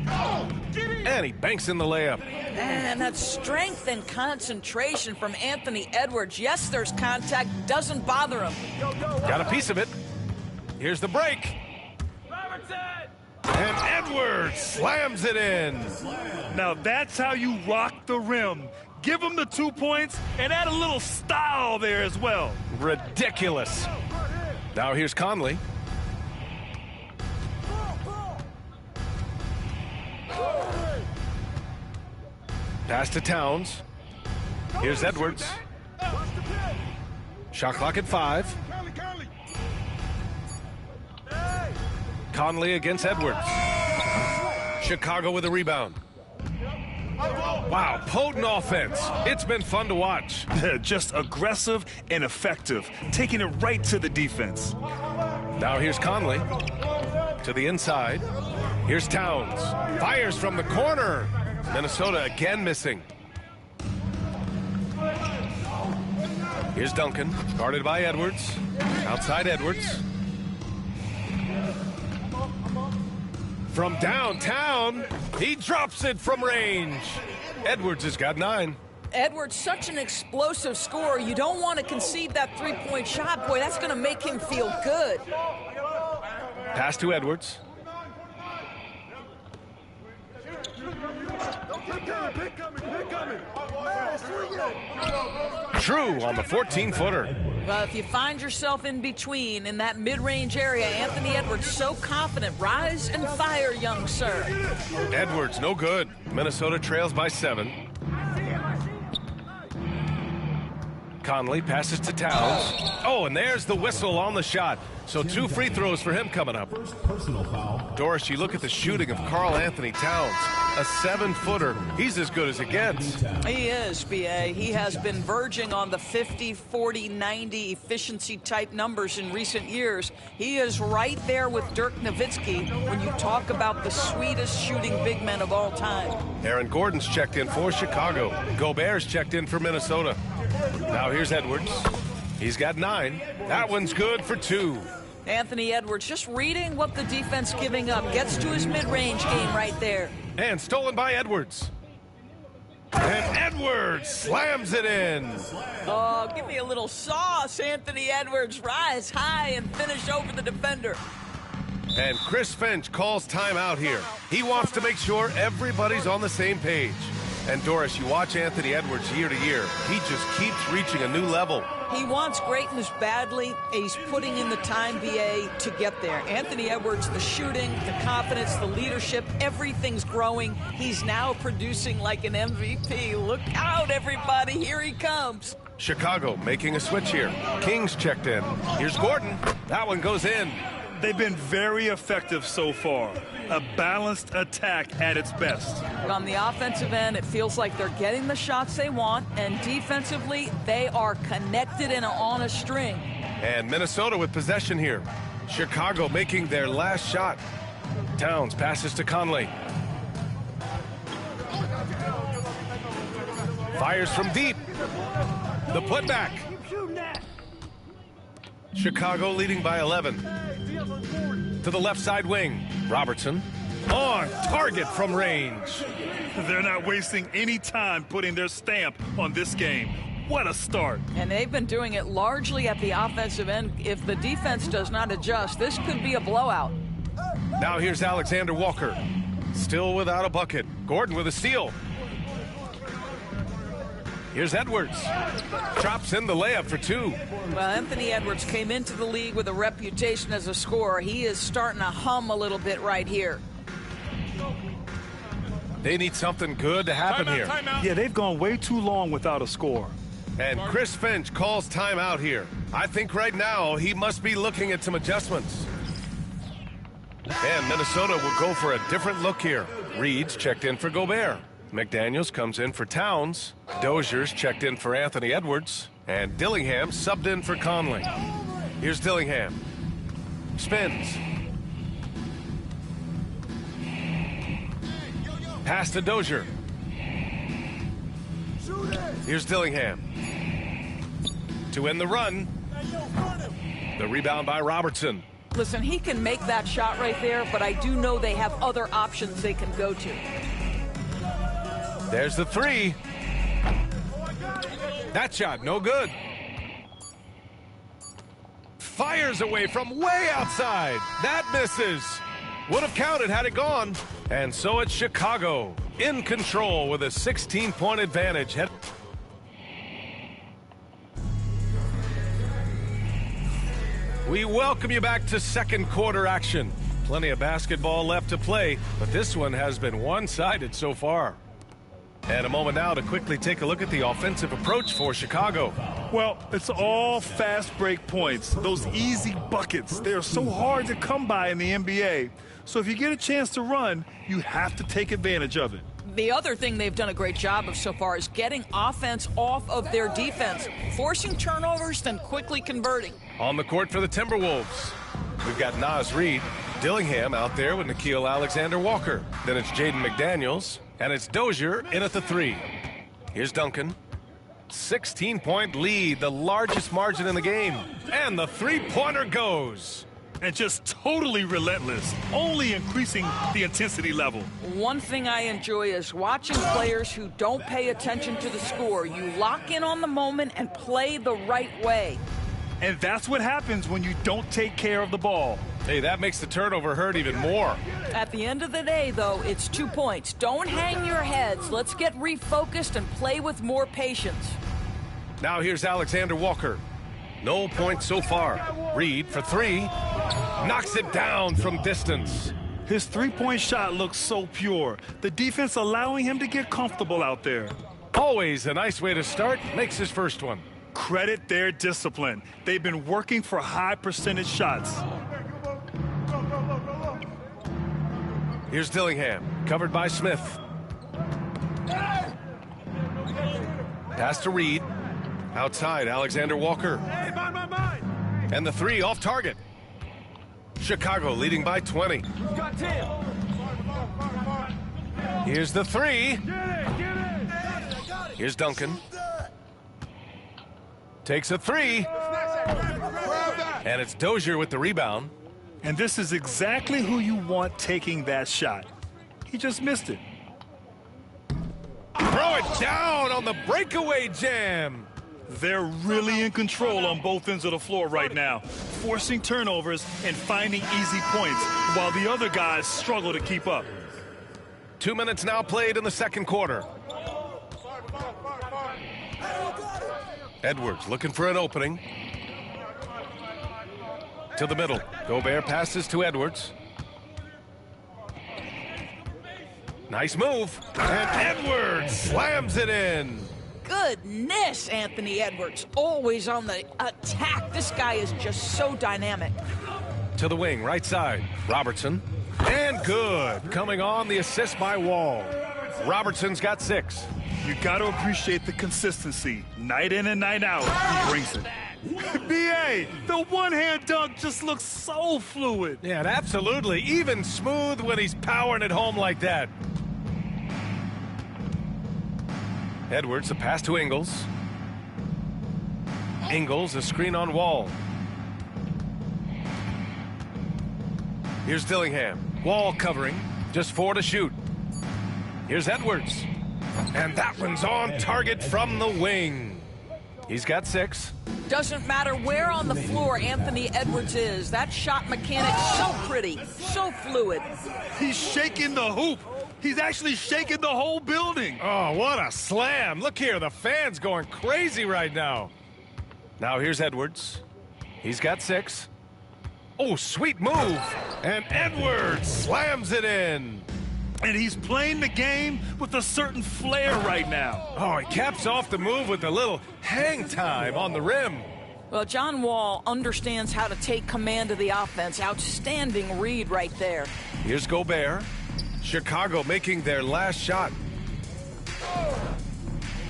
And he banks in the layup. And that strength and concentration from Anthony Edwards. Yes, there's contact. Doesn't bother him. Got a piece of it. Here's the break. And Edwards slams it in. Now that's how you rock the rim. Give him the 2 points and add a little style there as well. Ridiculous. Now here's Conley. Pass to Towns. Here's Edwards. Shot clock at 5. Conley against Edwards. Chicago with a rebound. Wow, potent offense. It's been fun to watch. Just aggressive and effective, taking it right to the defense. Now here's Conley to the inside. Here's Towns. Fires from the corner. Minnesota again missing. Here's Duncan, guarded by Edwards. Outside Edwards. From downtown, he drops it from range. Edwards has got 9. Edwards, such an explosive scorer. You don't want to concede that three-point shot. Boy, that's going to make him feel good. Pass to Edwards. True on the 14-footer. Well, if you find yourself in between in that mid-range area, Anthony Edwards so confident. Rise and fire, young sir. Edwards, no good. Minnesota trails by 7. Conley passes to Towns. Oh, and there's the whistle on the shot. So 2 free throws for him coming up. Doris, you look at the shooting of Karl Anthony Towns. A 7-footer. He's as good as it gets. He is, B.A. He has been verging on the 50, 40, 90 efficiency type numbers in recent years. He is right there with Dirk Nowitzki when you talk about the sweetest shooting big men of all time. Aaron Gordon's checked in for Chicago. Gobert's checked in for Minnesota. Now here's Edwards. He's got 9. That one's good for 2. Anthony Edwards just reading what the defense giving up. Gets to his mid-range game right there. And stolen by Edwards. And Edwards slams it in. Oh, give me a little sauce, Anthony Edwards. Rise high and finish over the defender. And Chris Finch calls timeout here. He wants to make sure everybody's on the same page. And Doris, you watch Anthony Edwards year to year. He just keeps reaching a new level. He wants greatness badly. He's putting in the time, BA, to get there. Anthony Edwards, the shooting, the confidence, the leadership, everything's growing. He's now producing like an MVP. Look out, everybody. Here he comes. Chicago making a switch here. Kings checked in. Here's Gordon. That one goes in. They've been very effective so far. A balanced attack at its best. On the offensive end, it feels like they're getting the shots they want, and defensively, they are connected and on a string. And Minnesota with possession here. Chicago making their last shot. Towns passes to Conley. Fires from deep. The putback. Chicago leading by 11. To the left side wing. Robertson on target from range. They're not wasting any time putting their stamp on this game. What a start. And they've been doing it largely at the offensive end. If the defense does not adjust, this could be a blowout. Now here's Alexander Walker. Still without a bucket. Gordon with a steal. Here's Edwards. Drops in the layup for 2. Well, Anthony Edwards came into the league with a reputation as a scorer. He is starting to hum a little bit right here. They need something good to happen here. Yeah, they've gone way too long without a score. And Chris Finch calls timeout here. I think right now he must be looking at some adjustments. And Minnesota will go for a different look here. Reed's checked in for Gobert. McDaniels comes in for Towns. Dozier's checked in for Anthony Edwards. And Dillingham subbed in for Conley. Here's Dillingham. Spins. Pass to Dozier. Here's Dillingham. To end the run. The rebound by Robertson. Listen, he can make that shot right there, but I do know they have other options they can go to. There's the 3. That shot, no good. Fires away from way outside. That misses. Would have counted had it gone. And so it's Chicago in control with a 16-point advantage. We welcome you back to second quarter action. Plenty of basketball left to play, but this one has been one-sided so far. And a moment now to quickly take a look at the offensive approach for Chicago. Well, it's all fast break points. Those easy buckets, they are so hard to come by in the NBA. So if you get a chance to run, you have to take advantage of it. The other thing they've done a great job of so far is getting offense off of their defense, forcing turnovers, then quickly converting. On the court for the Timberwolves, we've got Naz Reid, Dillingham out there with Nickeil Alexander-Walker. Then it's Jaden McDaniels, and it's Dozier in at the 3. Here's Duncan. 16-point lead, the largest margin in the game. And the three-pointer goes. And just totally relentless, only increasing the intensity level. One thing I enjoy is watching players who don't pay attention to the score. You lock in on the moment and play the right way. And that's what happens when you don't take care of the ball. Hey, that makes the turnover hurt even more. At the end of the day, though, it's 2 points. Don't hang your heads. Let's get refocused and play with more patience. Now here's Alexander Walker. No points so far. Reed for 3. Knocks it down from distance. His three-point shot looks so pure. The defense allowing him to get comfortable out there. Always a nice way to start. Makes his first one. Credit their discipline. They've been working for high percentage shots. Here's Dillingham, covered by Smith. Pass to Reed. Outside, Alexander Walker. And the three off target. Chicago leading by 20. Here's the three. Here's Duncan. Takes a three. And it's Dozier with the rebound. And this is exactly who you want taking that shot. He just missed it. Throw it down on the breakaway jam. They're really in control on both ends of the floor right now, forcing turnovers and finding easy points while the other guys struggle to keep up. 2 minutes now played in the second quarter. Edwards looking for an opening. To the middle. Gobert passes to Edwards. Nice move. And Edwards slams it in. Goodness, Anthony Edwards, always on the attack. This guy is just so dynamic. To the wing, right side. Robertson. And good. Coming on, the assist by Wall. Robertson's got 6. You got to appreciate the consistency. Night in and night out, he brings it. B.A., the one-hand dunk just looks so fluid. Yeah, and absolutely. Even smooth when he's powering it home like that. Edwards, the pass to Ingles. Ingles, a screen on Wall. Here's Dillingham. Wall covering. Just 4 to shoot. Here's Edwards. And that one's on target from the wing. He's got 6. Doesn't matter where on the floor Anthony Edwards is. That shot mechanic's so pretty, so fluid. He's shaking the hoop. He's actually shaking the whole building. Oh, what a slam. Look here, the fans going crazy right now. Now here's Edwards. He's got 6. Oh, sweet move. And Edwards slams it in. And he's playing the game with a certain flair right now. Oh, he caps off the move with a little hang time on the rim. Well, John Wall understands how to take command of the offense. Outstanding read right there. Here's Gobert. Chicago making their last shot.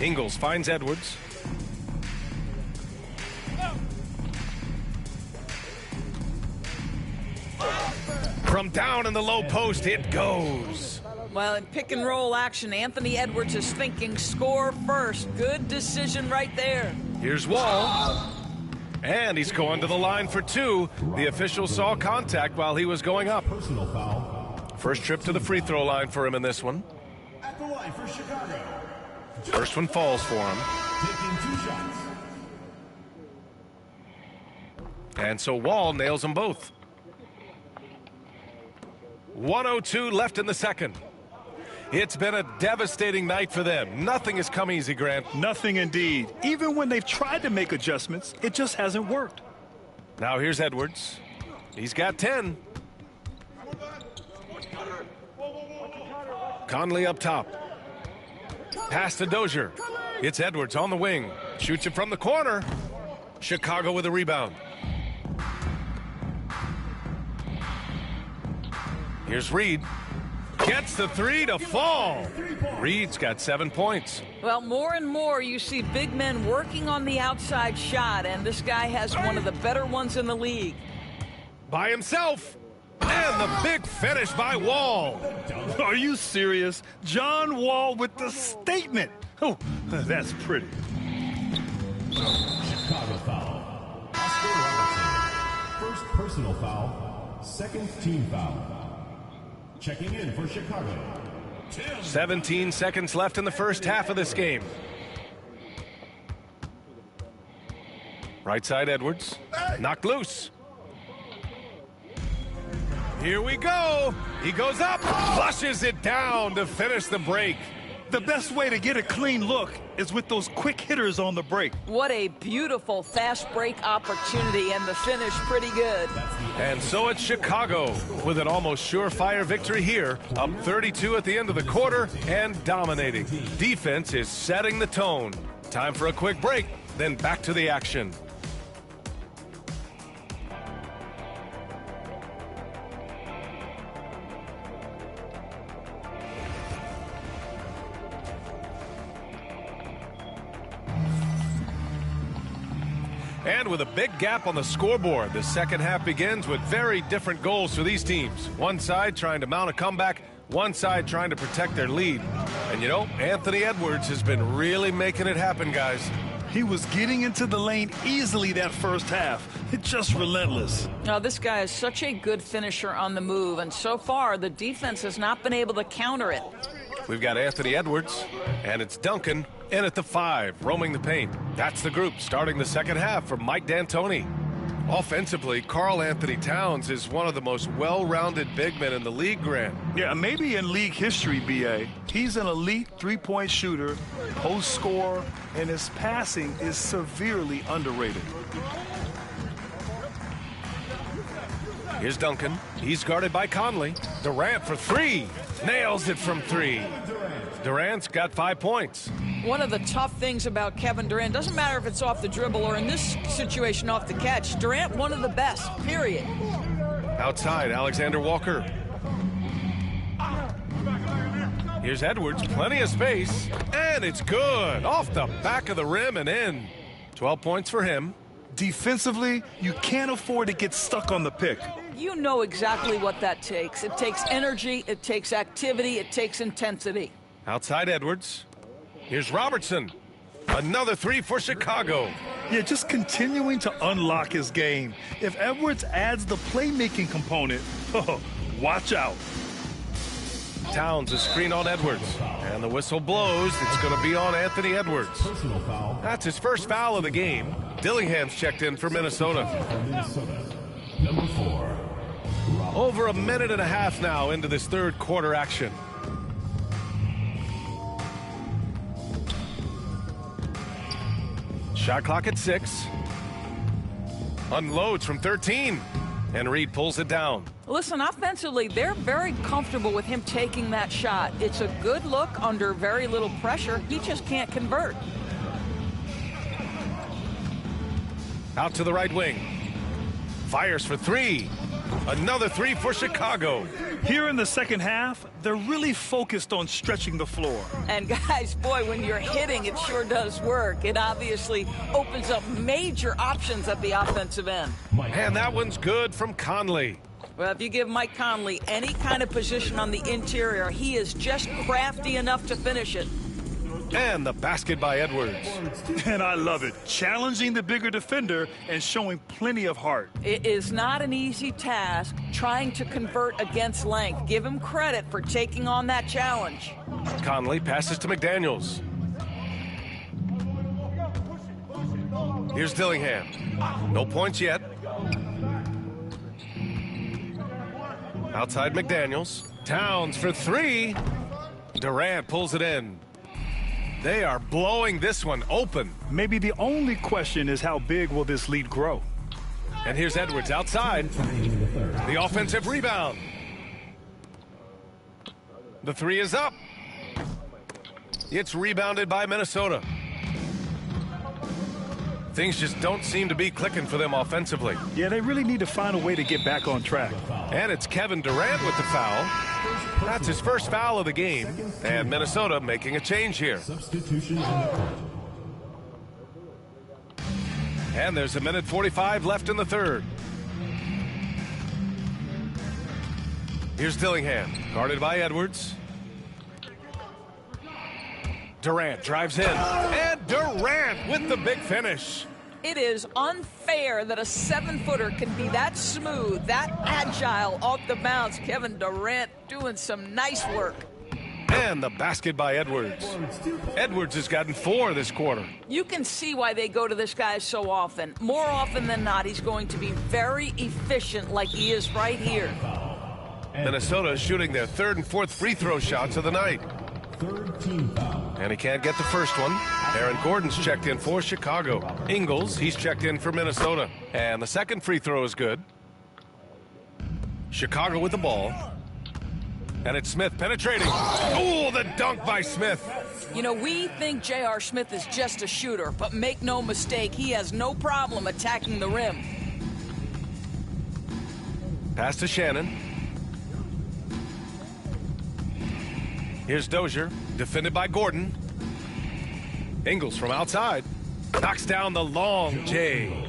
Ingles finds Edwards. From down in the low post, it goes. Well, in pick and roll action, Anthony Edwards is thinking score first. Good decision right there. Here's Wall. And he's going to the line for 2. The official saw contact while he was going up. Personal foul. First trip to the free throw line for him in this one. At the line for Chicago. First one falls for him. Taking 2 shots. And so Wall nails them both. 1:02 left in the second. It's been a devastating night for them. Nothing has come easy, Grant. Nothing indeed. Even when they've tried to make adjustments, it just hasn't worked. Now here's Edwards. He's got 10. Conley up top. Pass to Dozier. It's Edwards on the wing. Shoots it from the corner. Chicago with a rebound. Here's Reed. Gets the 3 to fall. Reed's got 7 points. Well, more and more you see big men working on the outside shot, and this guy has one of the better ones in the league. By himself. And the big finish by Wall. Are you serious? John Wall with the statement. Oh, that's pretty. Chicago foul. Oscar Robertson. First personal foul. Second team foul. Checking in for Chicago. 17 seconds left in the first half of this game. Right side Edwards. Knocked loose. Here we go. He goes up, flushes it down to finish the break. The best way to get a clean look is with those quick hitters on the break. What a beautiful fast break opportunity, and the finish pretty good. And so it's Chicago with an almost surefire victory here, up 32 at the end of the quarter and dominating. Defense is setting the tone. Time for a quick break. Then back to the action. And with a big gap on the scoreboard, the second half begins with very different goals for these teams. One side trying to mount a comeback, one side trying to protect their lead. And you know, Anthony Edwards has been really making it happen, guys. He was getting into the lane easily that first half. It's just relentless. Now, this guy is such a good finisher on the move, and so far the defense has not been able to counter it. We've got Anthony Edwards, and it's Duncan in at the 5, roaming the paint. That's the group starting the second half for Mike D'Antoni. Offensively, Karl Anthony Towns is one of the most well-rounded big men in the league, Grant. Yeah, maybe in league history, B.A. He's an elite three-point shooter, post scorer, and his passing is severely underrated. Here's Duncan. He's guarded by Conley. Durant for 3. Nails it from 3. Durant's got 5 points. One of the tough things about Kevin Durant, doesn't matter if it's off the dribble or in this situation off the catch, Durant one of the best, period. Outside, Alexander Walker. Here's Edwards, plenty of space, and it's good. Off the back of the rim and in. 12 points for him. Defensively, you can't afford to get stuck on the pick. You know exactly what that takes. It takes energy, it takes activity, it takes intensity. Outside Edwards. Here's Robertson. Another 3 for Chicago. Yeah, just continuing to unlock his game. If Edwards adds the playmaking component, watch out. Towns a screen on Edwards. And the whistle blows. It's going to be on Anthony Edwards. That's his first foul of the game. Dillingham's checked in for Minnesota. Number 4. Over a minute and a half now into this third quarter action. Shot clock at 6. Unloads from 13. And Reed pulls it down. Listen, offensively, they're very comfortable with him taking that shot. It's a good look under very little pressure. He just can't convert. Out to the right wing. Fires for 3. Another 3 for Chicago. Here in the second half, they're really focused on stretching the floor. And guys, boy, when you're hitting, it sure does work. It obviously opens up major options at the offensive end. And that one's good from Conley. Well, if you give Mike Conley any kind of position on the interior, he is just crafty enough to finish it. And the basket by Edwards. And I love it. Challenging the bigger defender and showing plenty of heart. It is not an easy task trying to convert against length. Give him credit for taking on that challenge. Conley passes to McDaniels. Here's Dillingham. No points yet. Outside McDaniels. Towns for 3. Durant pulls it in. They are blowing this one open. Maybe the only question is how big will this lead grow? And here's Edwards outside. The offensive rebound. The 3 is up. It's rebounded by Minnesota. Things just don't seem to be clicking for them offensively. Yeah, they really need to find a way to get back on track. And it's Kevin Durant with the foul. That's his first foul of the game. And Minnesota making a change here. Substitution. And there's a minute 45 left in the third. Here's Dillingham, guarded by Edwards. Durant drives in. And Durant with the big finish. It is unfair that a 7-footer can be that smooth, that agile off the bounce. Kevin Durant doing some nice work. And the basket by Edwards. Edwards has gotten 4 this quarter. You can see why they go to this guy so often. More often than not, he's going to be very efficient like he is right here. Minnesota is shooting their 3rd and 4th free throw shots of the night. Third team foul. And he can't get the first one. Aaron Gordon's checked in for Chicago. Ingles, he's checked in for Minnesota. And the second free throw is good. Chicago with the ball. And it's Smith penetrating. Oh, the dunk by Smith. You know, we think J.R. Smith is just a shooter, but make no mistake, he has no problem attacking the rim. Pass to Shannon. Here's Dozier, defended by Gordon. Ingles from outside. Knocks down the long J.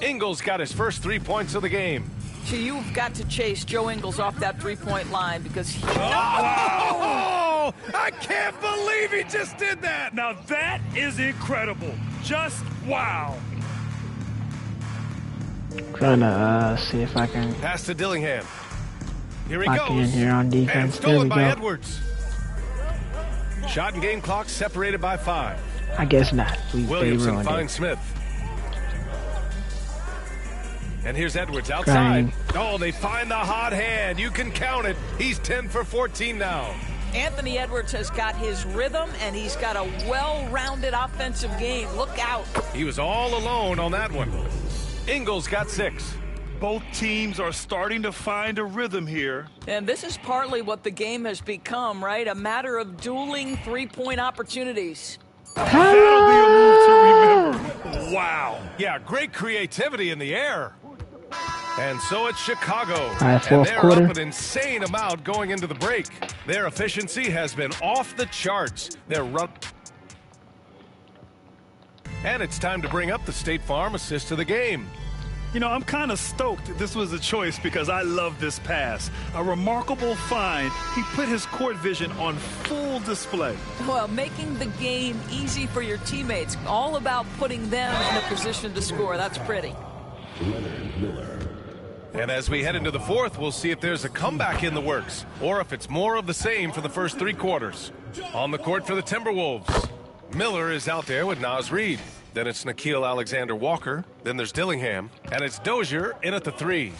Ingles got his first 3 points of the game. So you've got to chase Joe Ingles off that three-point line because he... Oh! I can't believe he just did that! Now that is incredible. Just wow. Trying to see if I can pass to Dillingham. Here he lock goes. in here on defense. And There stolen we by go. Edwards. Shot and game clock separated by 5. I guess not. They Williamson ruined finds it. Smith. And here's Edwards outside. Oh, they find the hot hand. You can count it. He's 10 for 14 now. Anthony Edwards has got his rhythm, and he's got a well-rounded offensive game. Look out. He was all alone on that one. Ingles got 6. Both teams are starting to find a rhythm here. And this is partly what the game has become, right? A matter of dueling three-point opportunities. That'll be a move to remember. Wow. Yeah, great creativity in the air. And so it's Chicago. All right, and fourth they're quarter. up an insane amount going into the break. Their efficiency has been off the charts. They're run. And it's time to bring up the State Farm assist of the game. You know, I'm kind of stoked this was a choice because I love this pass. A remarkable find. He put his court vision on full display. Well, making the game easy for your teammates. All about putting them in a position to score. That's pretty. And as we head into the fourth, we'll see if there's a comeback in the works or if it's more of the same for the first 3 quarters. On the court for the Timberwolves, Miller is out there with Naz Reid. Then it's Nickeil Alexander-Walker. Then there's Dillingham. And it's Dozier in at the 3.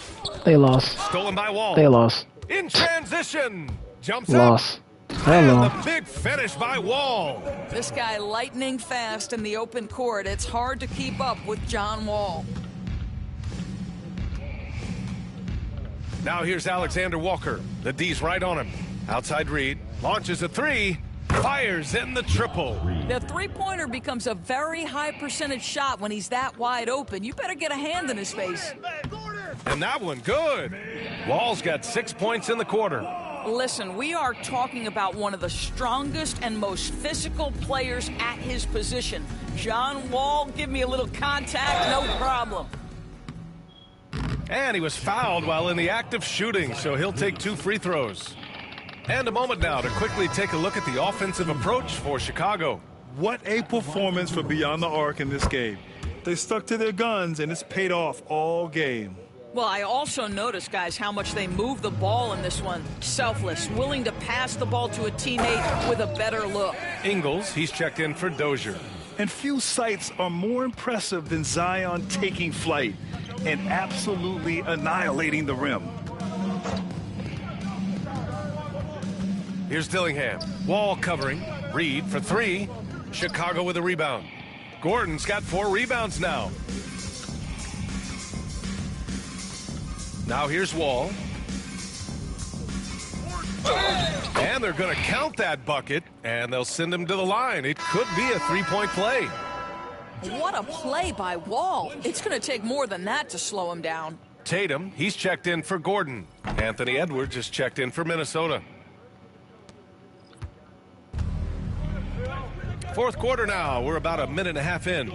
They lost. Stolen by Wall. They lost. In transition. Jumps Lost. up. Hello. And the big finish by Wall. This guy lightning fast in the open court. It's hard to keep up with John Wall. Now here's Alexander Walker. The D's right on him. Outside Reid. Launches a 3. Fires in the triple. The three-pointer becomes a very high percentage shot when he's that wide open. You better get a hand in his face. And that one good. Wall's got 6 points in the quarter. Listen, we are talking about one of the strongest and most physical players at his position. John Wall, give me a little contact, no problem. And he was fouled while in the act of shooting, so he'll take 2 free throws. And a moment now to quickly take a look at the offensive approach for Chicago. What a performance for Beyond the Arc in this game. They stuck to their guns, and it's paid off all game. Well, I also noticed, guys, how much they move the ball in this one. Selfless, willing to pass the ball to a teammate with a better look. Ingles, he's checked in for Dozier. And few sights are more impressive than Zion taking flight and absolutely annihilating the rim. Here's Dillingham. Wall covering. Reid for 3. Chicago with a rebound. Gordon's got 4 rebounds now. Now here's Wall. And they're going to count that bucket, and they'll send him to the line. It could be a 3-point play. What a play by Wall. It's going to take more than that to slow him down. Tatum, he's checked in for Gordon. Anthony Edwards is checked in for Minnesota. Fourth quarter now. We're about a minute and a half in.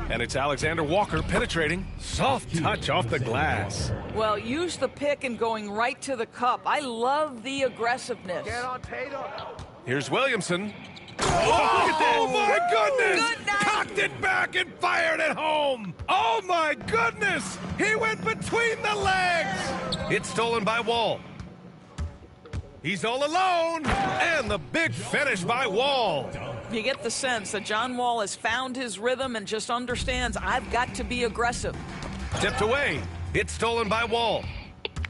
And it's Alexander Walker penetrating. Soft touch off the glass. Well, use the pick and going right to the cup. I love the aggressiveness. Get on Tatum. Here's Williamson. Oh, my goodness! Good night. Cocked it back and fired it home. Oh, my goodness! He went between the legs. It's stolen by Wall. He's all alone. And the big finish by Wall. You get the sense that John Wall has found his rhythm and just understands I've got to be aggressive. Tipped away. It's stolen by Wall.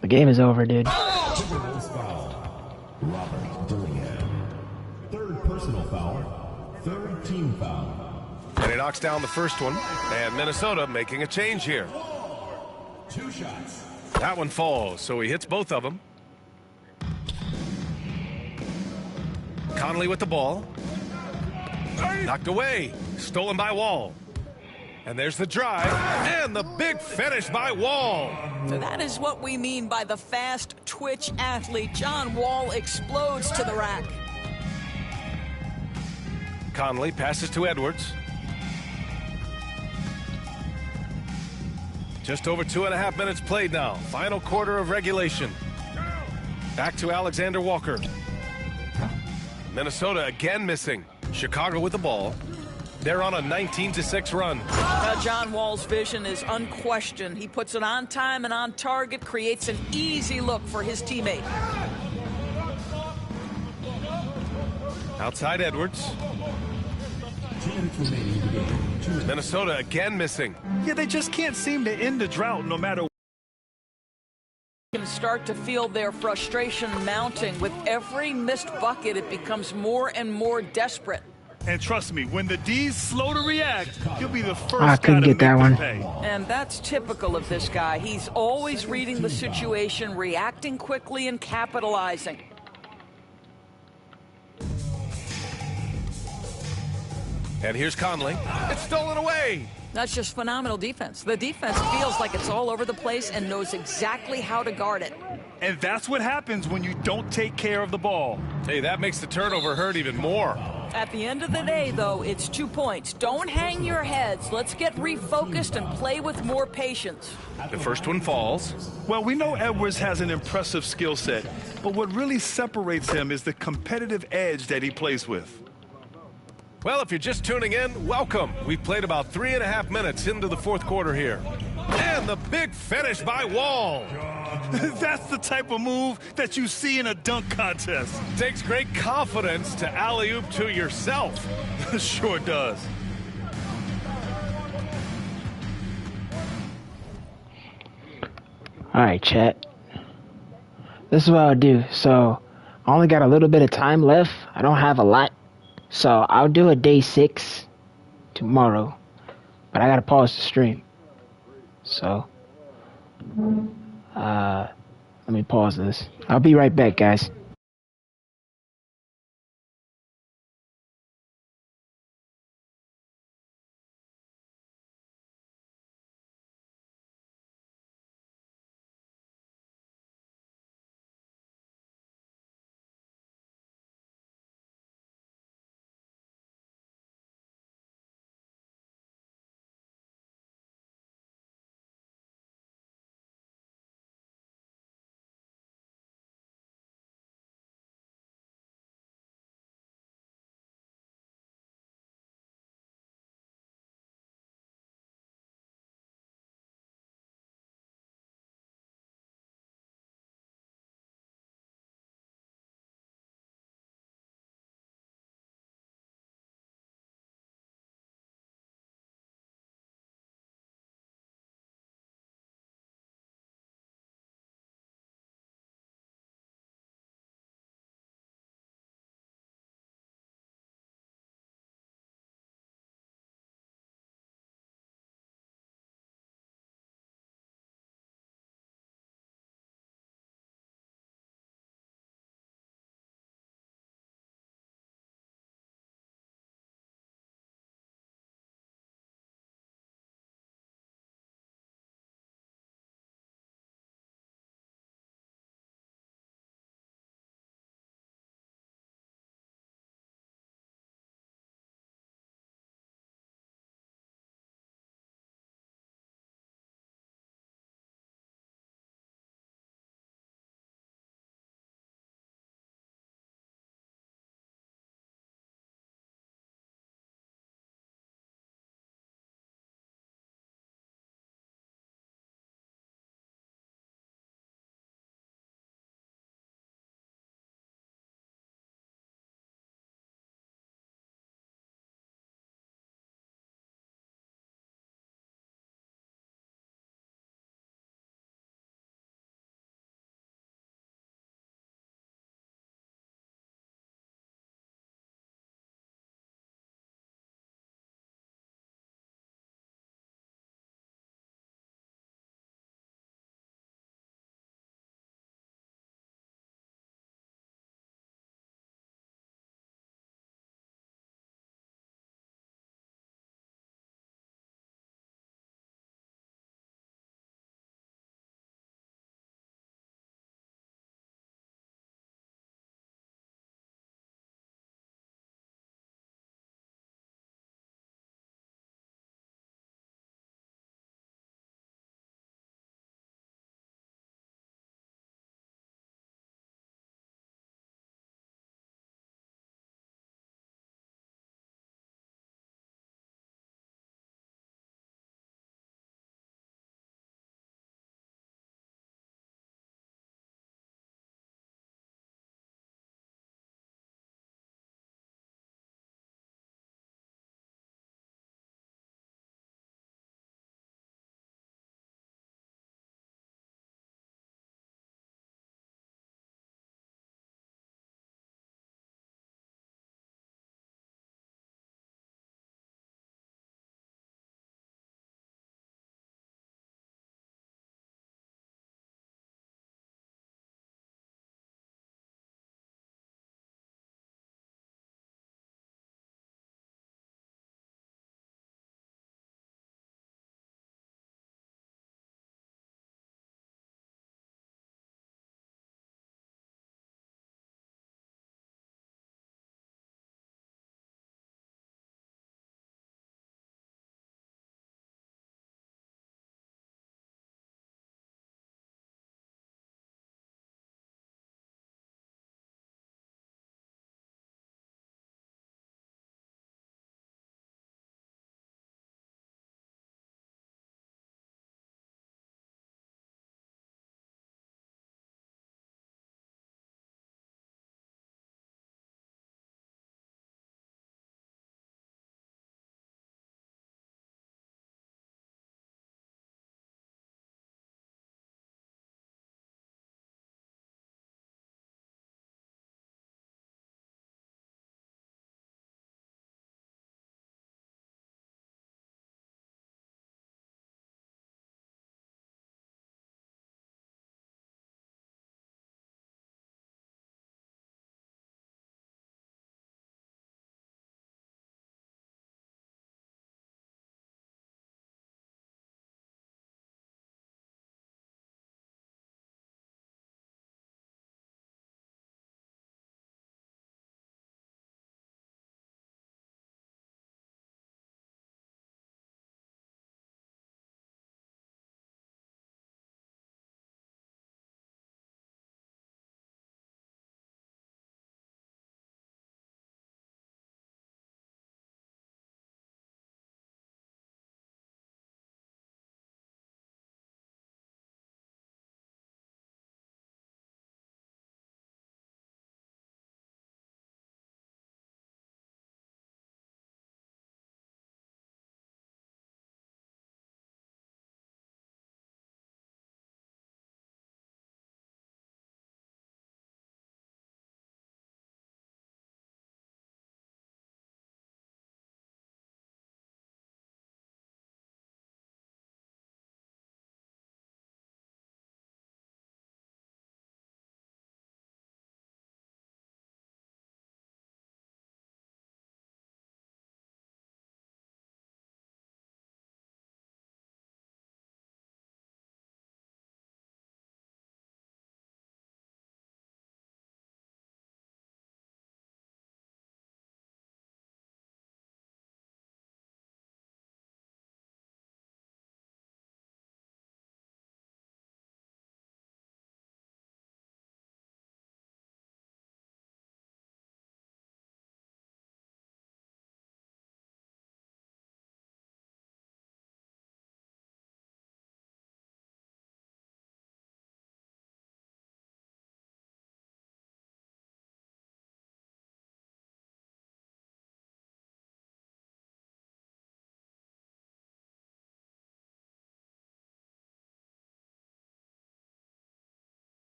The game is over, dude. Timberwolves foul. Robert Dillingham. 3rd personal foul. 3rd team foul. And he knocks down the first one. And Minnesota making a change here. 2 shots. That one falls, so he hits both of them. Conley with the ball. Knocked away. Stolen by Wall. And there's the drive. And the big finish by Wall. So that is what we mean by the fast twitch athlete. John Wall explodes to the rack. Conley passes to Edwards. Just over 2.5 minutes played now. Final quarter of regulation. Back to Alexander Walker. Minnesota again missing. Chicago with the ball. They're on a 19-6 run. Now John Wall's vision is unquestioned. He puts it on time and on target, creates an easy look for his teammate. Outside Edwards. Minnesota again missing. Yeah, they just can't seem to end the drought no matter. You can start to feel their frustration mounting. With every missed bucket, it becomes more and more desperate. And trust me, when the D's slow to react, he'll be the first I couldn't guy to get that make one. them pay. And that's typical of this guy. He's always reading the situation, reacting quickly, and capitalizing. And here's Conley. It's stolen away. That's just phenomenal defense. The defense feels like it's all over the place and knows exactly how to guard it. And that's what happens when you don't take care of the ball. Hey, that makes the turnover hurt even more. At the end of the day, though, it's 2 points. Don't hang your heads. Let's get refocused and play with more patience. The first one falls. Well, we know Edwards has an impressive skill set, but what really separates him is the competitive edge that he plays with. Well, if you're just tuning in, welcome. We've played about 3.5 minutes into the fourth quarter here. And the big finish by Wall. That's the type of move that you see in a dunk contest. Takes great confidence to alley-oop to yourself. Sure does. All right, chat. This is what I'll do. So I only got a little bit of time left. I don't have a lot. So I'll do a day 6 tomorrow. But I gotta pause the stream. So let me pause this. I'll be right back, guys.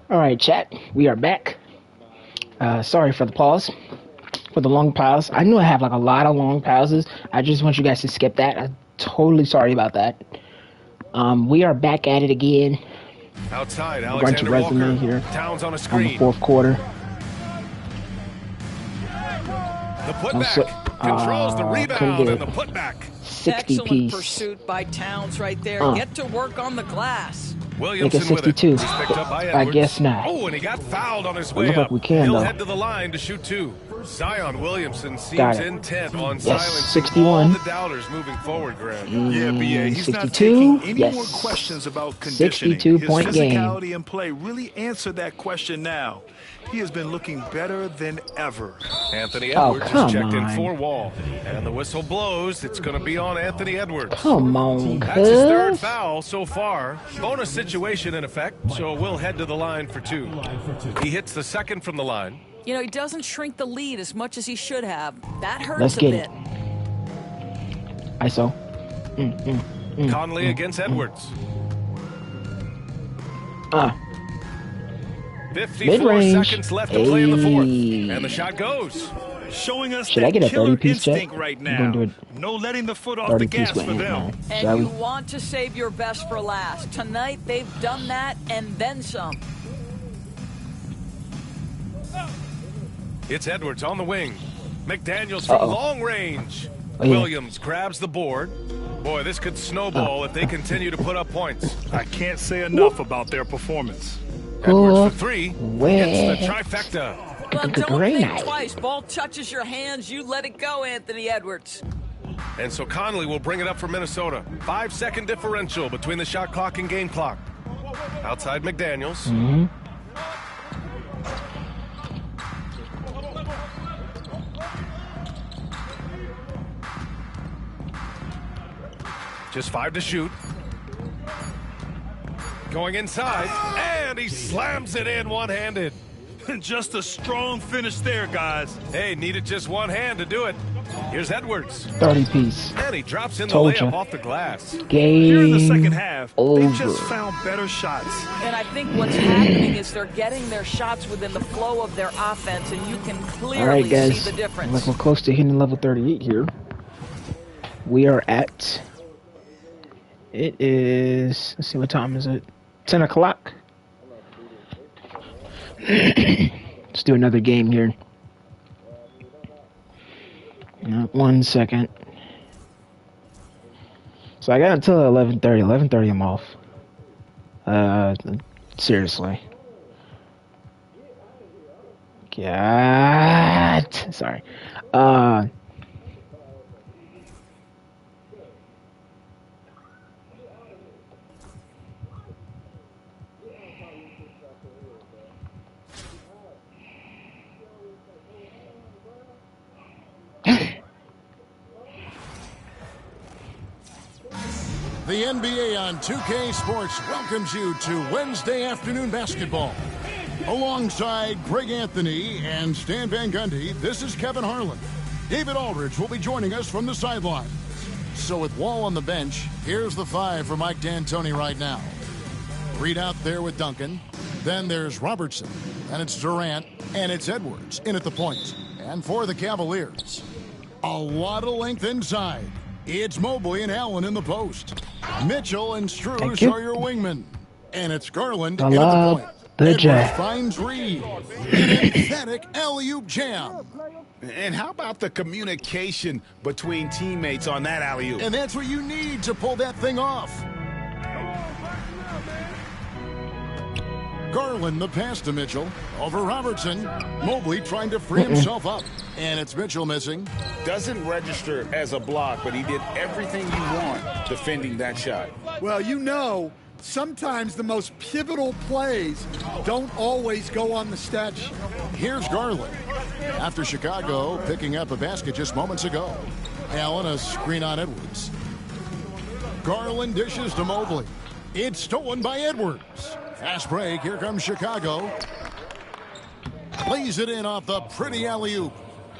All right, chat. We are back. Sorry for the pause, for the long pause. I knew I have like a lot of long pauses. I just want you guys to skip that. I'm totally sorry about that. We are back at it again. Outside, We're going to Alexander resume Walker. here Towns on a on screen. the fourth quarter. The putback controls the rebound and the putback. 60 Excellent piece. pursuit by Towns right there. Get to work on the glass. Williamson with it. 62. He's picked up by Edwards. I guess not. Oh, and he got fouled on his It way look up. like we can, He'll though. head to the line to shoot 2. Zion Williamson seems Got it. intent on Yes, silencing 61. all the doubters moving forward, Graham. Yeah, BA. He's not 62. taking any Yes. more questions about conditioning. 62-point His game. physicality and play really answer that question now. He has been looking better than ever. Anthony Oh, Edwards come is checked in on. for Wall. And the whistle blows. It's going to be on Anthony Edwards. Come on, That's his third cuz. foul so far. Bonus situation in effect, so we'll head to the line for 2. He hits the second from the line. You know, he doesn't shrink the lead as much as he should have. That hurts Let's a get bit. it. ISO. Conley against Edwards. 54 Mid-range. seconds left to play in the fourth. Ayy. And the shot goes. Showing us Should I that get a killer 30-piece check? instinct right I'm now. gonna do it. No letting the foot off the 30-piece gas with for him them. now. And Shall you we? want to save your best for last. Tonight, they've done that and then some. It's Edwards on the wing. McDaniels from long range. Oh, yeah. Williams grabs the board. Boy, this could snowball if they continue to put up points. I can't say enough about their performance. Edwards for 3. Where? Gets the trifecta. Well, don't Great think night. twice. Ball touches your hands, you let it go, Anthony Edwards. And so Conley will bring it up for Minnesota. 5-second differential between the shot clock and game clock. Outside McDaniels. Just 5 to shoot. Going inside, and he slams it in one-handed. Just a strong finish there, guys. Hey, needed just one hand to do it. Here's Edwards. 30-piece. And he drops in the Told layup ya. off the glass. Here in the second Game half, over. they've just found better shots. And I think what's happening is they're getting their shots within the flow of their offense, and you can All clearly right, guys. see the difference. Like we're close to hitting level 38 here. We are at. It is. Let's see, what time is it? 10 o'clock. Let's do another game here. 1 second. So I got until 11:30. 11:30 I'm off. Seriously. God. Sorry. The NBA on 2K Sports welcomes you to Wednesday afternoon basketball. Alongside Greg Anthony and Stan Van Gundy, this is Kevin Harlan. David Aldridge will be joining us from the sideline. So with Wall on the bench, here's the 5 for Mike D'Antoni right now. Reed out there with Duncan. Then there's Robertson. And it's Durant. And it's Edwards in at the point. And for the Cavaliers, a lot of length inside. It's Mobley and Allen in the post. Mitchell and Strus are your wingmen. And it's Garland in at the point. Edwards finds Reed. An emphatic alley-oop jam. And how about the communication between teammates on that alley-oop? And that's what you need to pull that thing off. Garland the pass to Mitchell. Over Robertson. Mobley trying to free himself up. And it's Mitchell missing. Doesn't register as a block, but he did everything you want defending that shot. Well, you know, sometimes the most pivotal plays don't always go on the stat sheet. Here's Garland. After Chicago picking up a basket just moments ago. Allen a screen on Edwards. Garland dishes to Mobley. It's stolen by Edwards. Fast break. Here comes Chicago. Plays it in off the pretty alley-oop.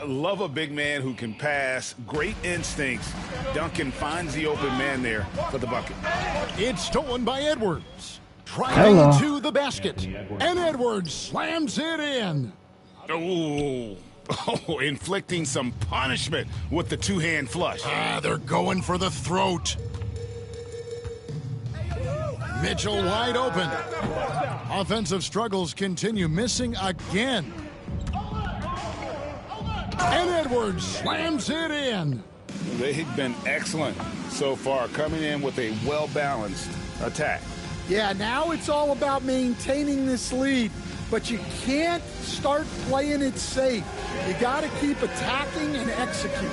Love a big man who can pass. Great instincts. Duncan finds the open man there for the bucket. It's stolen by Edwards. driving to the basket. And Edwards slams it in. Oh, inflicting some punishment with the two-hand flush. They're going for the throat. Mitchell wide open. Offensive struggles continue, missing again. And Edwards slams it in. They've been excellent so far, coming in with a well-balanced attack. Yeah, now it's all about maintaining this lead, but you can't start playing it safe. You got to keep attacking and executing.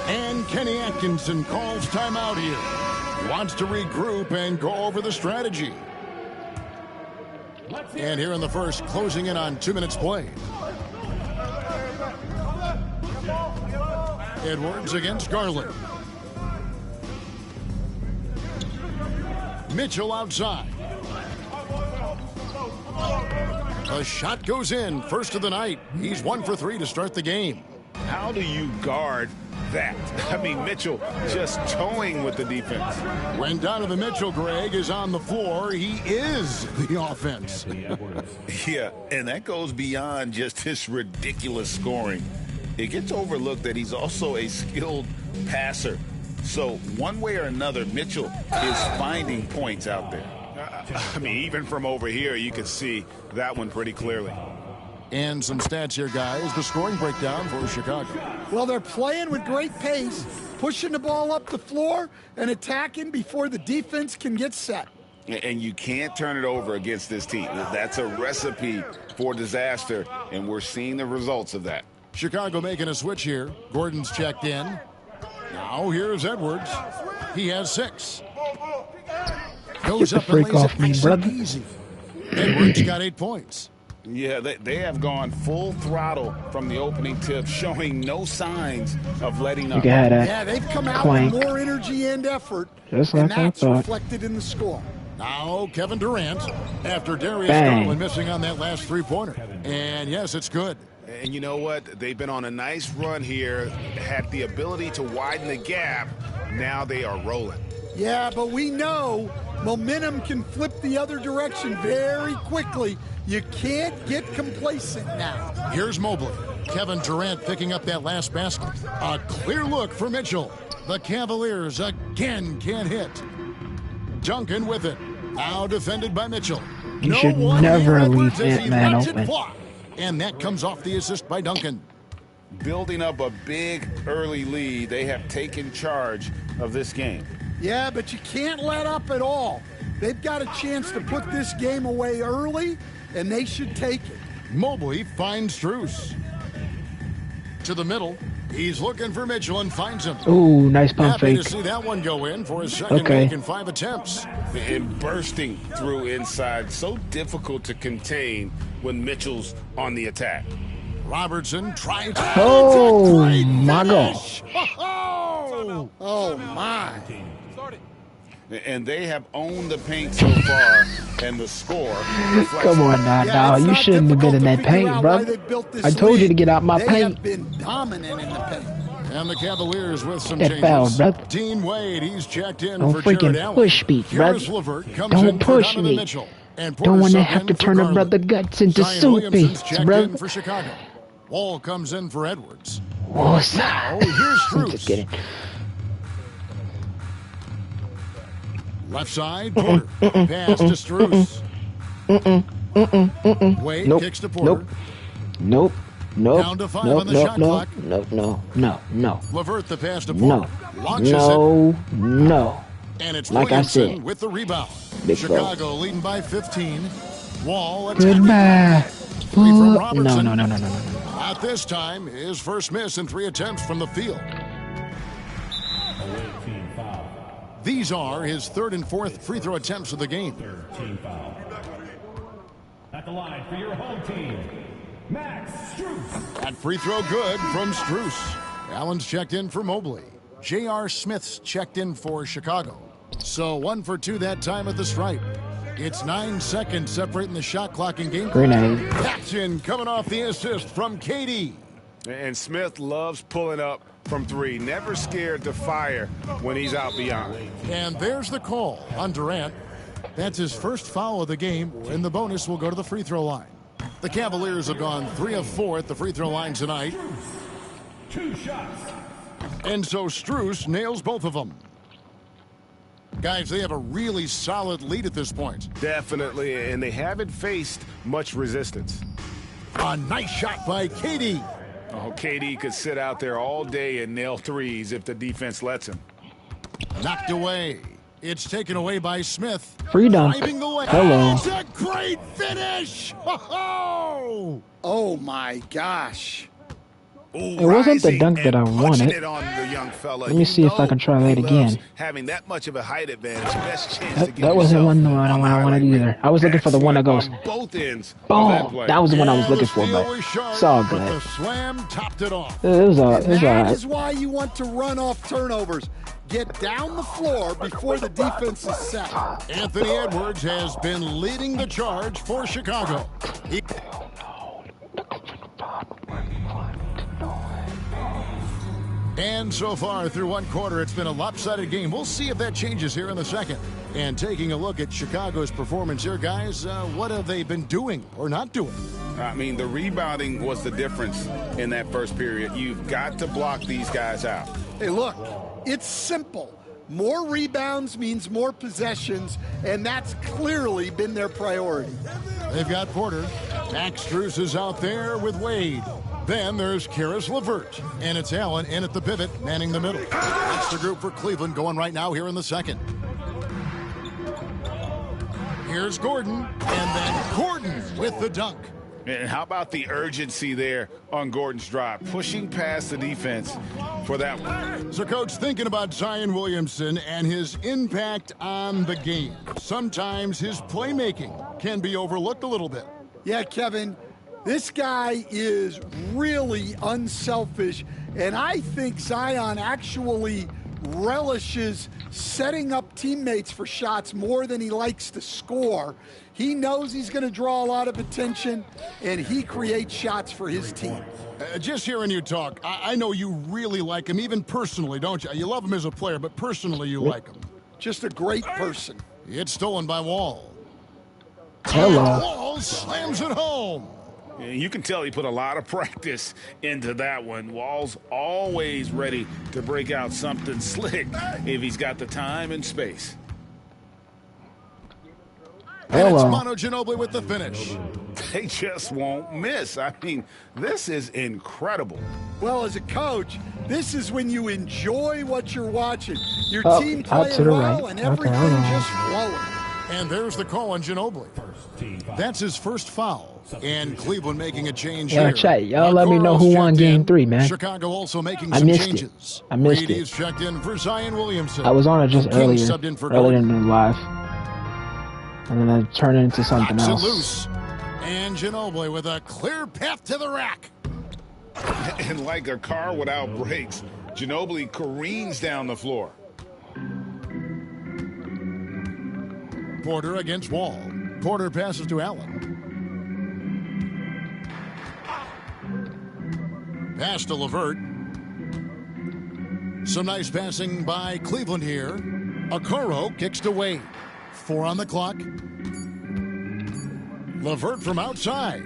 And Kenny Atkinson calls timeout here. Wants to regroup and go over the strategy. And here in the first, closing in on 2 minutes played. Edwards against Garland. Mitchell outside. A shot goes in, first of the night. He's 1 for 3 to start the game. How do you guard that? I mean, Mitchell just towing with the defense. When Donovan Mitchell, Greg, is on the floor, he is the offense. Yeah, and that goes beyond just his ridiculous scoring. It gets overlooked that he's also a skilled passer. So one way or another, Mitchell is finding points out there. I mean, even from over here, you can see that one pretty clearly. And some stats here, guys. The scoring breakdown for Chicago. Well, they're playing with great pace, pushing the ball up the floor and attacking before the defense can get set. And you can't turn it over against this team. That's a recipe for disaster, and we're seeing the results of that. Chicago making a switch here. Gordon's checked in. Now here's Edwards. He has 6. Goes up and lays it nice and easy. Edwards got 8 points. Yeah, they have gone full throttle from the opening tip, showing no signs of letting up. Yeah, they've come out with more energy and effort, just and like that's reflected in the score. Now Kevin Durant after Darius Bang. Garland missing on that last three-pointer. And yes, it's good. And you know what? They've been on a nice run here, had the ability to widen the gap. Now they are rolling. Yeah, but we know momentum can flip the other direction very quickly. You can't get complacent now. Here's Mobley. Kevin Durant picking up that last basket. A clear look for Mitchell. The Cavaliers again can't hit. Duncan with it. Now defended by Mitchell. You should never leave Ant-Man open. And that comes off the assist by Duncan. Building up a big early lead, they have taken charge of this game. Yeah, but you can't let up at all. They've got a chance to put this game away early, and they should take it. Mobley finds Strus. To the middle. He's looking for Mitchell and finds him. Ooh, nice pump Happy fake. to see that one go in for his second make in 5 attempts. And bursting through inside. So difficult to contain when Mitchell's on the attack. Robertson tries to... Oh, my gosh. Oh, my. And they have owned the paint so far, and the score reflects. Come on now, dog. You shouldn't have been in that paint, bro. I told you to get out my paint. They have been dominant in the paint. And the Cavaliers with some Get changes. fouled, brother. Dean Wade, he's checked in Don't for Jared freaking Allen. push me, brother. Here's LeVert, comes Don't in for push Donovan me. Mitchell. And Don't want to Porter have to sub in turn for a brother guts into Zion soup Williamson's beats, checked bro. in for Chicago. Wall comes in for Edwards. What's Now, here's Just kidding. Strus. Left side, Porter. Pass to Strus. Wade Nope. kicks to Porter. Nope. Down to 5 on the shot clock. No. LeVert the pass to Porter. No. Launches No. it. And it's Like I Williamson said. with the rebound. Big Chicago leading by 15. Wall attacking. Goodbye. Three from Robertson. No. At this time, his first miss in 3 attempts from the field. These are his 3rd and 4th free throw attempts of the game. Team foul. At the line for your home team, Max Strus. That free throw good from Strus. Allen's checked in for Mobley. J.R. Smith's checked in for Chicago. So 1 for 2 that time at the stripe. It's 9 seconds separating the shot clock in game. Grenade. Patchen coming off the assist from KD. And Smith loves pulling up from 3. Never scared to fire when he's out beyond. And there's the call on Durant. That's his first foul of the game, and the bonus will go to the free throw line. The Cavaliers have gone 3 of 4 at the free throw line tonight. 2 shots. And so Strus nails both of them. Guys, they have a really solid lead at this point. Definitely, and they haven't faced much resistance. A nice shot by KD. Oh, KD could sit out there all day and nail threes if the defense lets him. Knocked away. It's taken away by Smith. Free dunk. Driving the lane. Hello. It's a great finish. Oh my gosh. It wasn't the dunk that I wanted. Let me see if I can try that again. Having that much of a height advantage, best chance to get That wasn't one I wanted either. I was looking for the one that goes both ends. boom. That was the one I was looking for, but it's all good. The slam topped it off. It was all That right. is why you want to run off turnovers. Get down the floor before the defense is set. Anthony Edwards has been leading the charge for Chicago. And so far through one quarter, it's been a lopsided game. We'll see if that changes here in the second. And taking a look at Chicago's performance here, guys, what have they been doing or not doing? I mean, the rebounding was the difference in that first period. You've got to block these guys out. Hey, look, it's simple. More rebounds means more possessions, and that's clearly been their priority. They've got Porter. Max Strus is out there with Wade. Then there's Karis LeVert. And it's Allen in at the pivot, manning the middle. That's the group for Cleveland going right now here in the second. Here's Gordon. And then Gordon with the dunk. And how about the urgency there on Gordon's drive, pushing past the defense for that one. So, Coach, thinking about Zion Williamson and his impact on the game, sometimes his playmaking can be overlooked a little bit. Yeah, Kevin, this guy is really unselfish, and I think Zion actually relishes setting up teammates for shots more than he likes to score. He knows he's going to draw a lot of attention, and he creates shots for his team. Just hearing you talk, I know you really like him, even personally, don't you? You love him as a player, but personally you like him. Just a great person. It's stolen by Wall. Hello. Wall slams it home. You can tell he put a lot of practice into that one. Wall's always ready to break out something slick if he's got the time and space. And it's Manu Ginobili with the finish. They just won't miss. I mean, this is incredible. Well, as a coach, this is when you enjoy what you're watching. Your team out to playing the well right. and everything just flowing. And there's the call on Ginobili. That's his first foul. And Cleveland making a change here. Chat, y'all let me know who won Game 3, man. Chicago also making I some missed changes. it. I missed Reed it. is checked in for Zion Williamson. I was on it just King earlier subbed in for in Gordon. the live. And then I turned it into something Knocks else. it loose. And Ginobili with a clear path to the rack. And like a car without brakes, Ginobili careens down the floor. Porter against Wall. Porter passes to Allen. Pass to LeVert. Some nice passing by Cleveland here. Okoro kicks to Wade. 4 on the clock. LeVert from outside.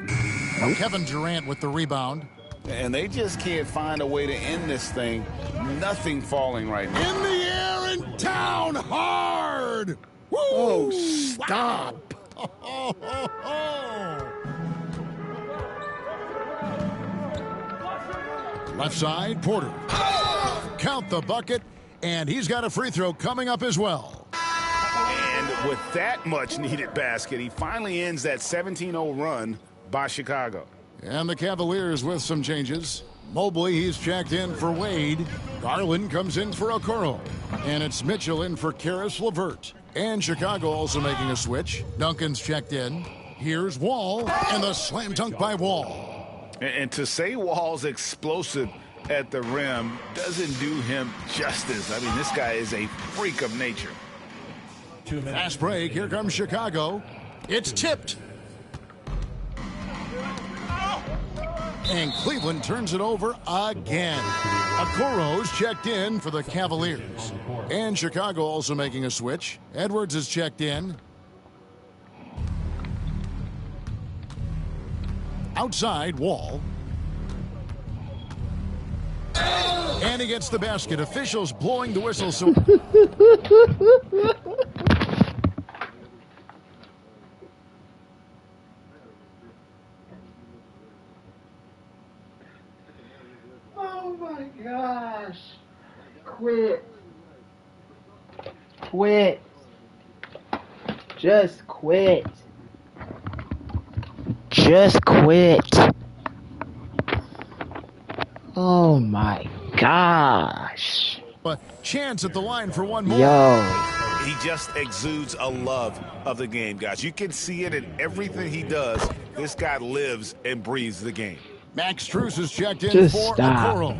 Kevin Durant with the rebound. And they just can't find a way to end this thing. Nothing falling right now. In the air and down hard. Woo! Oh, stop. Left side, Porter. Count the bucket, and he's got a free throw coming up as well. And with that much needed basket, he finally ends that 17-0 run by Chicago. And the Cavaliers with some changes. Mobley, he's checked in for Wade. Garland comes in for Okoro. And it's Mitchell in for Karis LeVert. And Chicago also making a switch. Duncan's checked in. Here's Wall, and the slam dunk by Wall. And to say Wall's explosive at the rim doesn't do him justice. I mean, this guy is a freak of nature. Fast break. Here comes Chicago. It's tipped. And Cleveland turns it over again. Okoro's checked in for the Cavaliers. And Chicago also making a switch. Edwards is checked in. Outside, Wall. And he gets the basket. Officials blowing the whistle. So oh my gosh. Quit. Quit. Just quit. Just quit. Oh my gosh. a chance at the line for one more. Yo. He just exudes a love of the game, guys. You can see it in everything he does. This guy lives and breathes the game. Max Strus is checked in Just for stop. Okoro.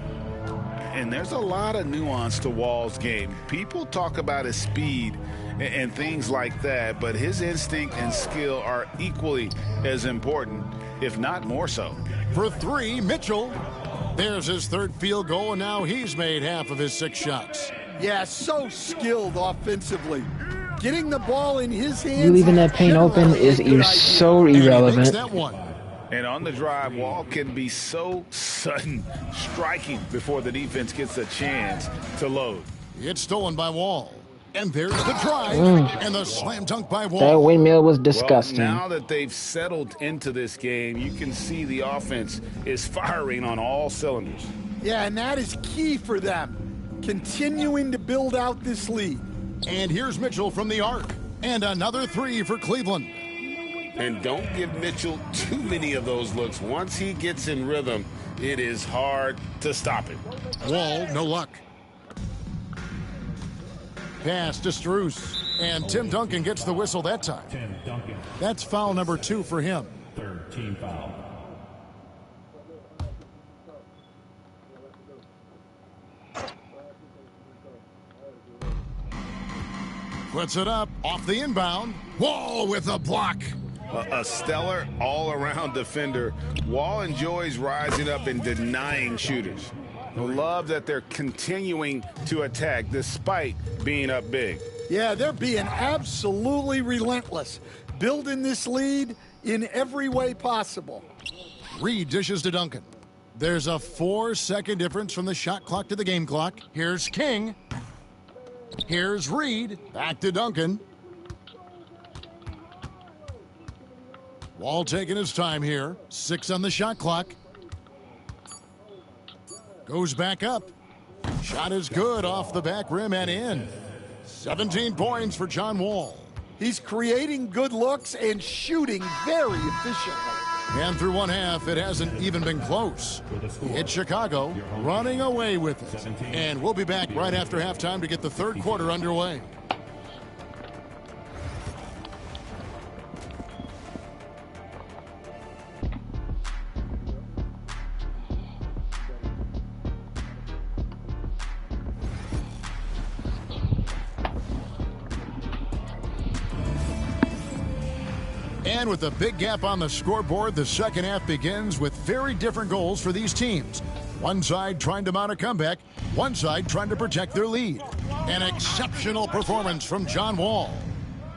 And there's a lot of nuance to Wall's game. People talk about his speed and things like that, but his instinct and skill are equally as important, if not more so. For three, Mitchell. There's his third field goal, and now he's made half of his 6 shots. Yeah, so skilled offensively. Getting the ball in his hands. You leaving that paint open is so irrelevant. That one. And on the drive, Wall can be so sudden, striking before the defense gets a chance to load. It's stolen by Wall. And there's the drive and the slam dunk by Wall. That windmill was disgusting. Well, now that they've settled into this game, you can see the offense is firing on all cylinders. Yeah, and that is key for them, continuing to build out this lead. And here's Mitchell from the arc. And another 3 for Cleveland. And don't give Mitchell too many of those looks. Once he gets in rhythm, it is hard to stop it. Wall, no luck. Pass to Strus. And Tim Duncan gets the whistle that time. Tim Duncan, That's foul number 2 for him. third team foul. Puts it up off the inbound. Wall with a block. A stellar all-around defender. Wall enjoys rising up and denying shooters. Love that they're continuing to attack despite being up big. Yeah, they're being absolutely relentless, building this lead in every way possible. Reed dishes to Duncan. There's a 4-second difference from the shot clock to the game clock. Here's King. Here's Reed. Back to Duncan. Wall taking his time here. 6 on the shot clock. Goes back up. Shot is good off the back rim and in. 17 points for John Wall. He's creating good looks and shooting very efficiently. And through one half, it hasn't even been close. It's Chicago running away with it. And we'll be back right after halftime to get the third quarter underway. And with a big gap on the scoreboard, the second half begins with very different goals for these teams. One side trying to mount a comeback, one side trying to protect their lead. An exceptional performance from John Wall.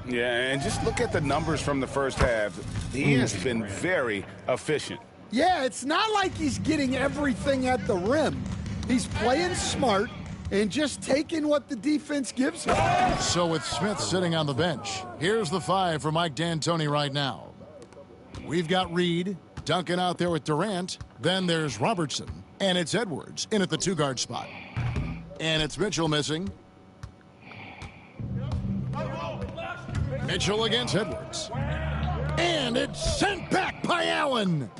Yeah, and just look at the numbers from the first half. He has been very efficient. Yeah, it's not like he's getting everything at the rim. He's playing smart and just taking what the defense gives him. So with Smith sitting on the bench, here's the 5 for Mike D'Antoni right now. We've got Reed, Duncan out there with Durant, then there's Robertson, and it's Edwards in at the 2-guard spot. And it's Mitchell missing. Mitchell against Edwards. And it's sent back by Allen.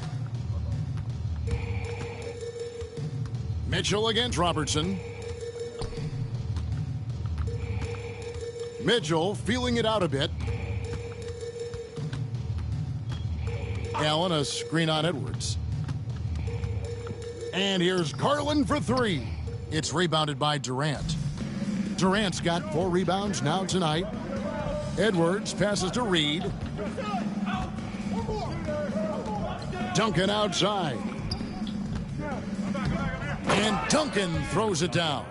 Mitchell against Robertson. Mitchell feeling it out a bit. Allen, a screen on Edwards. And here's Garland for 3. It's rebounded by Durant. Durant's got 4 rebounds now tonight. Edwards passes to Reed. Duncan outside. And Duncan throws it down.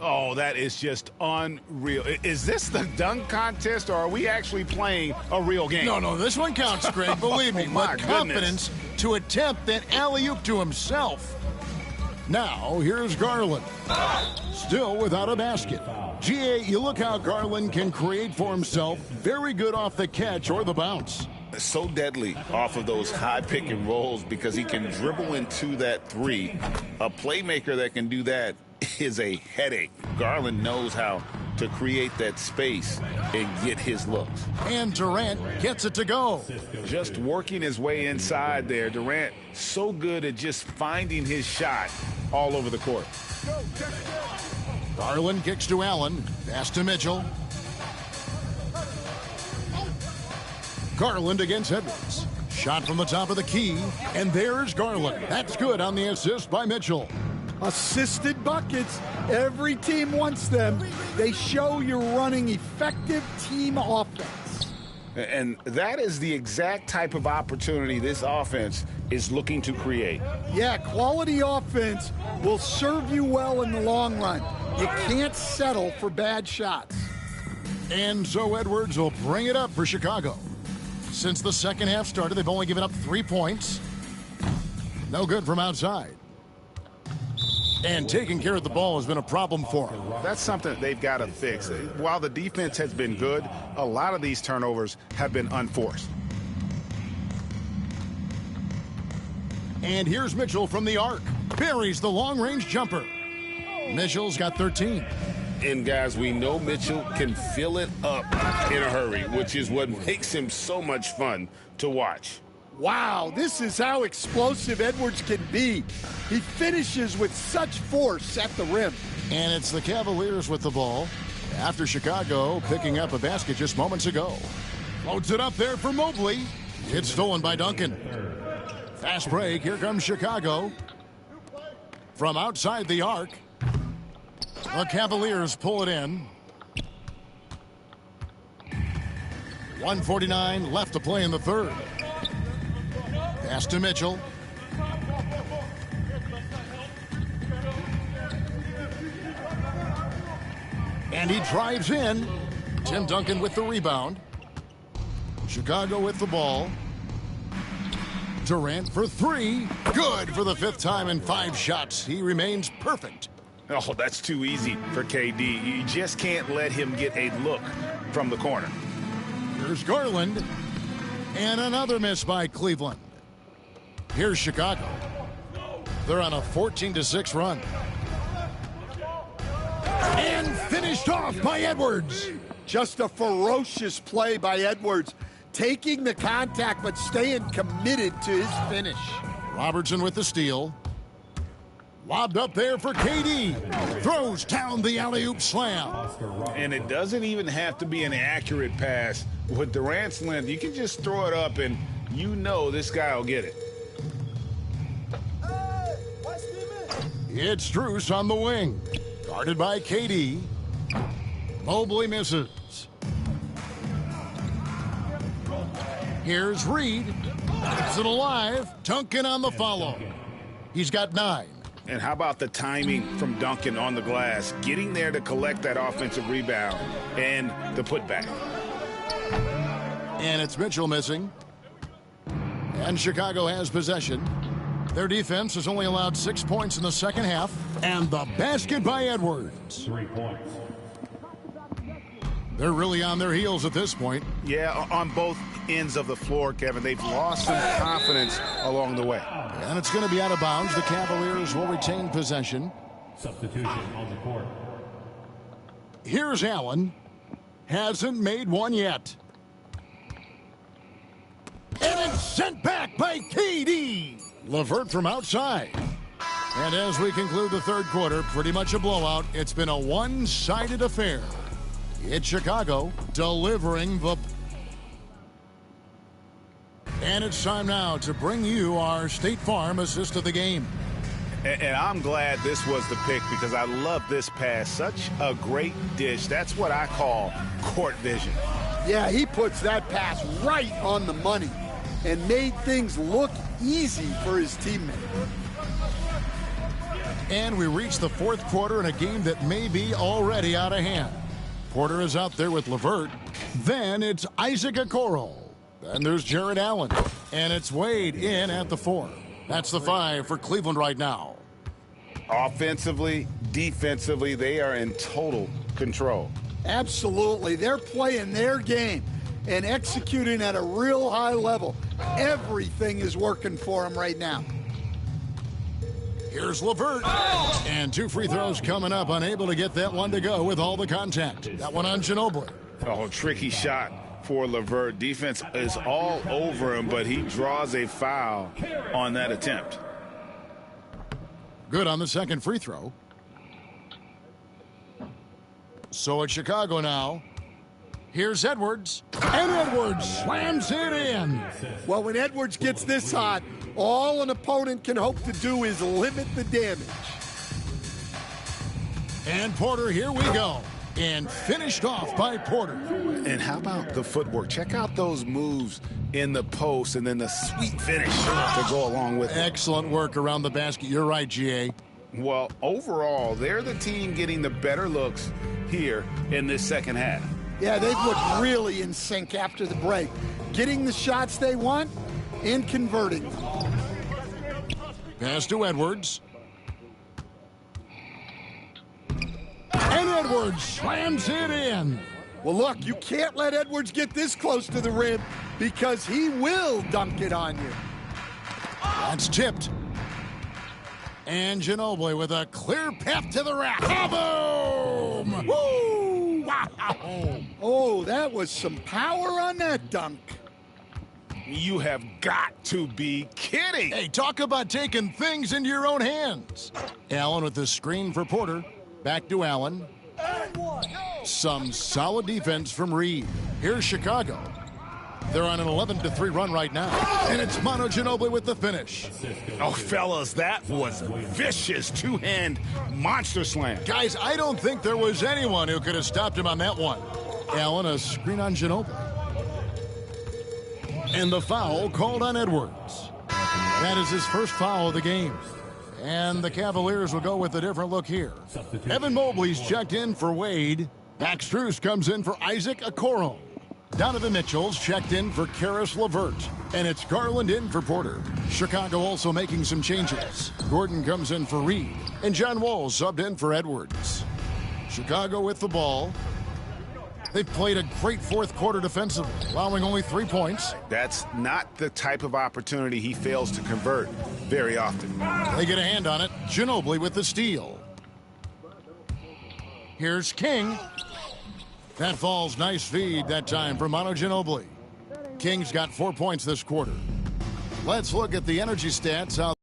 Oh, that is just unreal. Is this the dunk contest, or are we actually playing a real game? No, this one counts, Greg. Believe me. My With confidence to attempt that alley-oop to himself. Now, here's Garland. Still without a basket. GA, you look how Garland can create for himself. Very good off the catch or the bounce. So deadly off of those high pick and rolls because he can dribble into that three. A playmaker that can do that is a headache. Garland knows how to create that space and get his looks. And Durant gets it to go. Just working his way inside there. Durant so good at just finding his shot all over the court. Garland kicks to Allen. Pass to Mitchell. Garland against Edwards. Shot from the top of the key. And there's Garland. That's good on the assist by Mitchell. Assisted buckets. Every team wants them. They show you're running effective team offense. And that is the exact type of opportunity this offense is looking to create. Yeah, quality offense will serve you well in the long run. You can't settle for bad shots. And so Edwards will bring it up for Chicago. Since the second half started, they've only given up 3 points. No good from outside. And taking care of the ball has been a problem for them. That's something they've got to fix. While the defense has been good, a lot of these turnovers have been unforced. And here's Mitchell from the arc. Buries the long-range jumper. Mitchell's got 13. And, guys, we know Mitchell can fill it up in a hurry, which is what makes him so much fun to watch. Wow, this is how explosive Edwards can be. He finishes with such force at the rim. And it's the Cavaliers with the ball after Chicago picking up a basket just moments ago. Loads it up there for Mobley. It's stolen by Duncan. Fast break. Here comes Chicago. From outside the arc. The Cavaliers pull it in. 1:49 left to play in the third. Pass to Mitchell. And he drives in. Tim Duncan with the rebound. Chicago with the ball. Durant for three. Good for the fifth time in 5 shots. He remains perfect. Oh, that's too easy for KD. You just can't let him get a look from the corner. Here's Garland. And another miss by Cleveland. Here's Chicago. They're on a 14-6 run. And finished off by Edwards. Just a ferocious play by Edwards. Taking the contact, but staying committed to his finish. Robertson with the steal. Lobbed up there for KD. Throws down the alley-oop slam. And it doesn't even have to be an accurate pass. With Durant's length, you can just throw it up and you know this guy will get it. It's Strus on the wing. Guarded by KD. Mobley misses. Here's Reed. Keeps it alive. Duncan on the follow. He's got 9. And how about the timing from Duncan on the glass, getting there to collect that offensive rebound and the putback. And it's Mitchell missing. And Chicago has possession. Their defense has only allowed 6 points in the second half. And the basket by Edwards. 3 points. They're really on their heels at this point. Yeah, on both ends of the floor, Kevin. They've lost some confidence along the way. And it's going to be out of bounds. The Cavaliers will retain possession. Substitution on the court. Here's Allen. Hasn't made one yet. And it's sent back by KD. LeVert from outside. And as we conclude the third quarter, pretty much a blowout. It's been a one-sided affair. It's Chicago delivering the... And it's time now to bring you our State Farm assist of the game. And I'm glad this was the pick because I love this pass. Such a great dish. That's what I call court vision. Yeah, he puts that pass right on the money and made things look easy for his teammate. And we reach the fourth quarter in a game that may be already out of hand. Porter is out there with LeVert. Then it's Isaac Okoro. Then there's Jared Allen. And it's Wade in at the 4. That's the 5 for Cleveland right now. Offensively, defensively, they are in total control. Absolutely. They're playing their game and executing at a real high level. Everything is working for them right now. Here's LeVert. And 2 free throws coming up, unable to get that one to go with all the contact. That one on Ginobili. Oh, tricky shot for LeVert. Defense is all over him, but he draws a foul on that attempt. Good on the second free throw. So it's Chicago now. Here's Edwards. And Edwards slams it in. Well, when Edwards gets this hot, all an opponent can hope to do is limit the damage. And Porter, here we go. And finished off by Porter. And how about the footwork? Check out those moves in the post and then the sweet finish to go along with it. Excellent work around the basket. You're right, GA. Well, overall, they're the team getting the better looks here in this second half. Yeah, they've looked really in sync after the break. Getting the shots they want and converting them. Pass to Edwards. And Edwards slams it in. Well, look, you can't let Edwards get this close to the rim because he will dunk it on you. That's tipped. And Ginobili with a clear path to the rack. Boom! Woo! Wow! Oh, that was some power on that dunk. You have got to be kidding. Hey, talk about taking things into your own hands. Allen with the screen for Porter. Back to Allen. Some solid defense from Reed. Here's Chicago. They're on an 11-3 run right now. And it's Manu Ginobili with the finish. Oh, fellas, that was vicious two-hand monster slam. Guys, I don't think there was anyone who could have stopped him on that one. Allen, a screen on Ginobili. And the foul called on Edwards. That is his first foul of the game. And the Cavaliers will go with a different look here. Evan Mobley's checked in for Wade. Max Strus comes in for Isaac Okoro. Donovan Mitchell's checked in for Karis LeVert. And it's Garland in for Porter. Chicago also making some changes. Gordon comes in for Reed. And John Wall subbed in for Edwards. Chicago with the ball. They've played a great fourth quarter defensively, allowing only 3 points. That's not the type of opportunity he fails to convert very often. They get a hand on it. Ginobili with the steal. Here's King. That falls. Nice feed that time from Manu Ginobili. King's got 4 points this quarter. Let's look at the energy stats.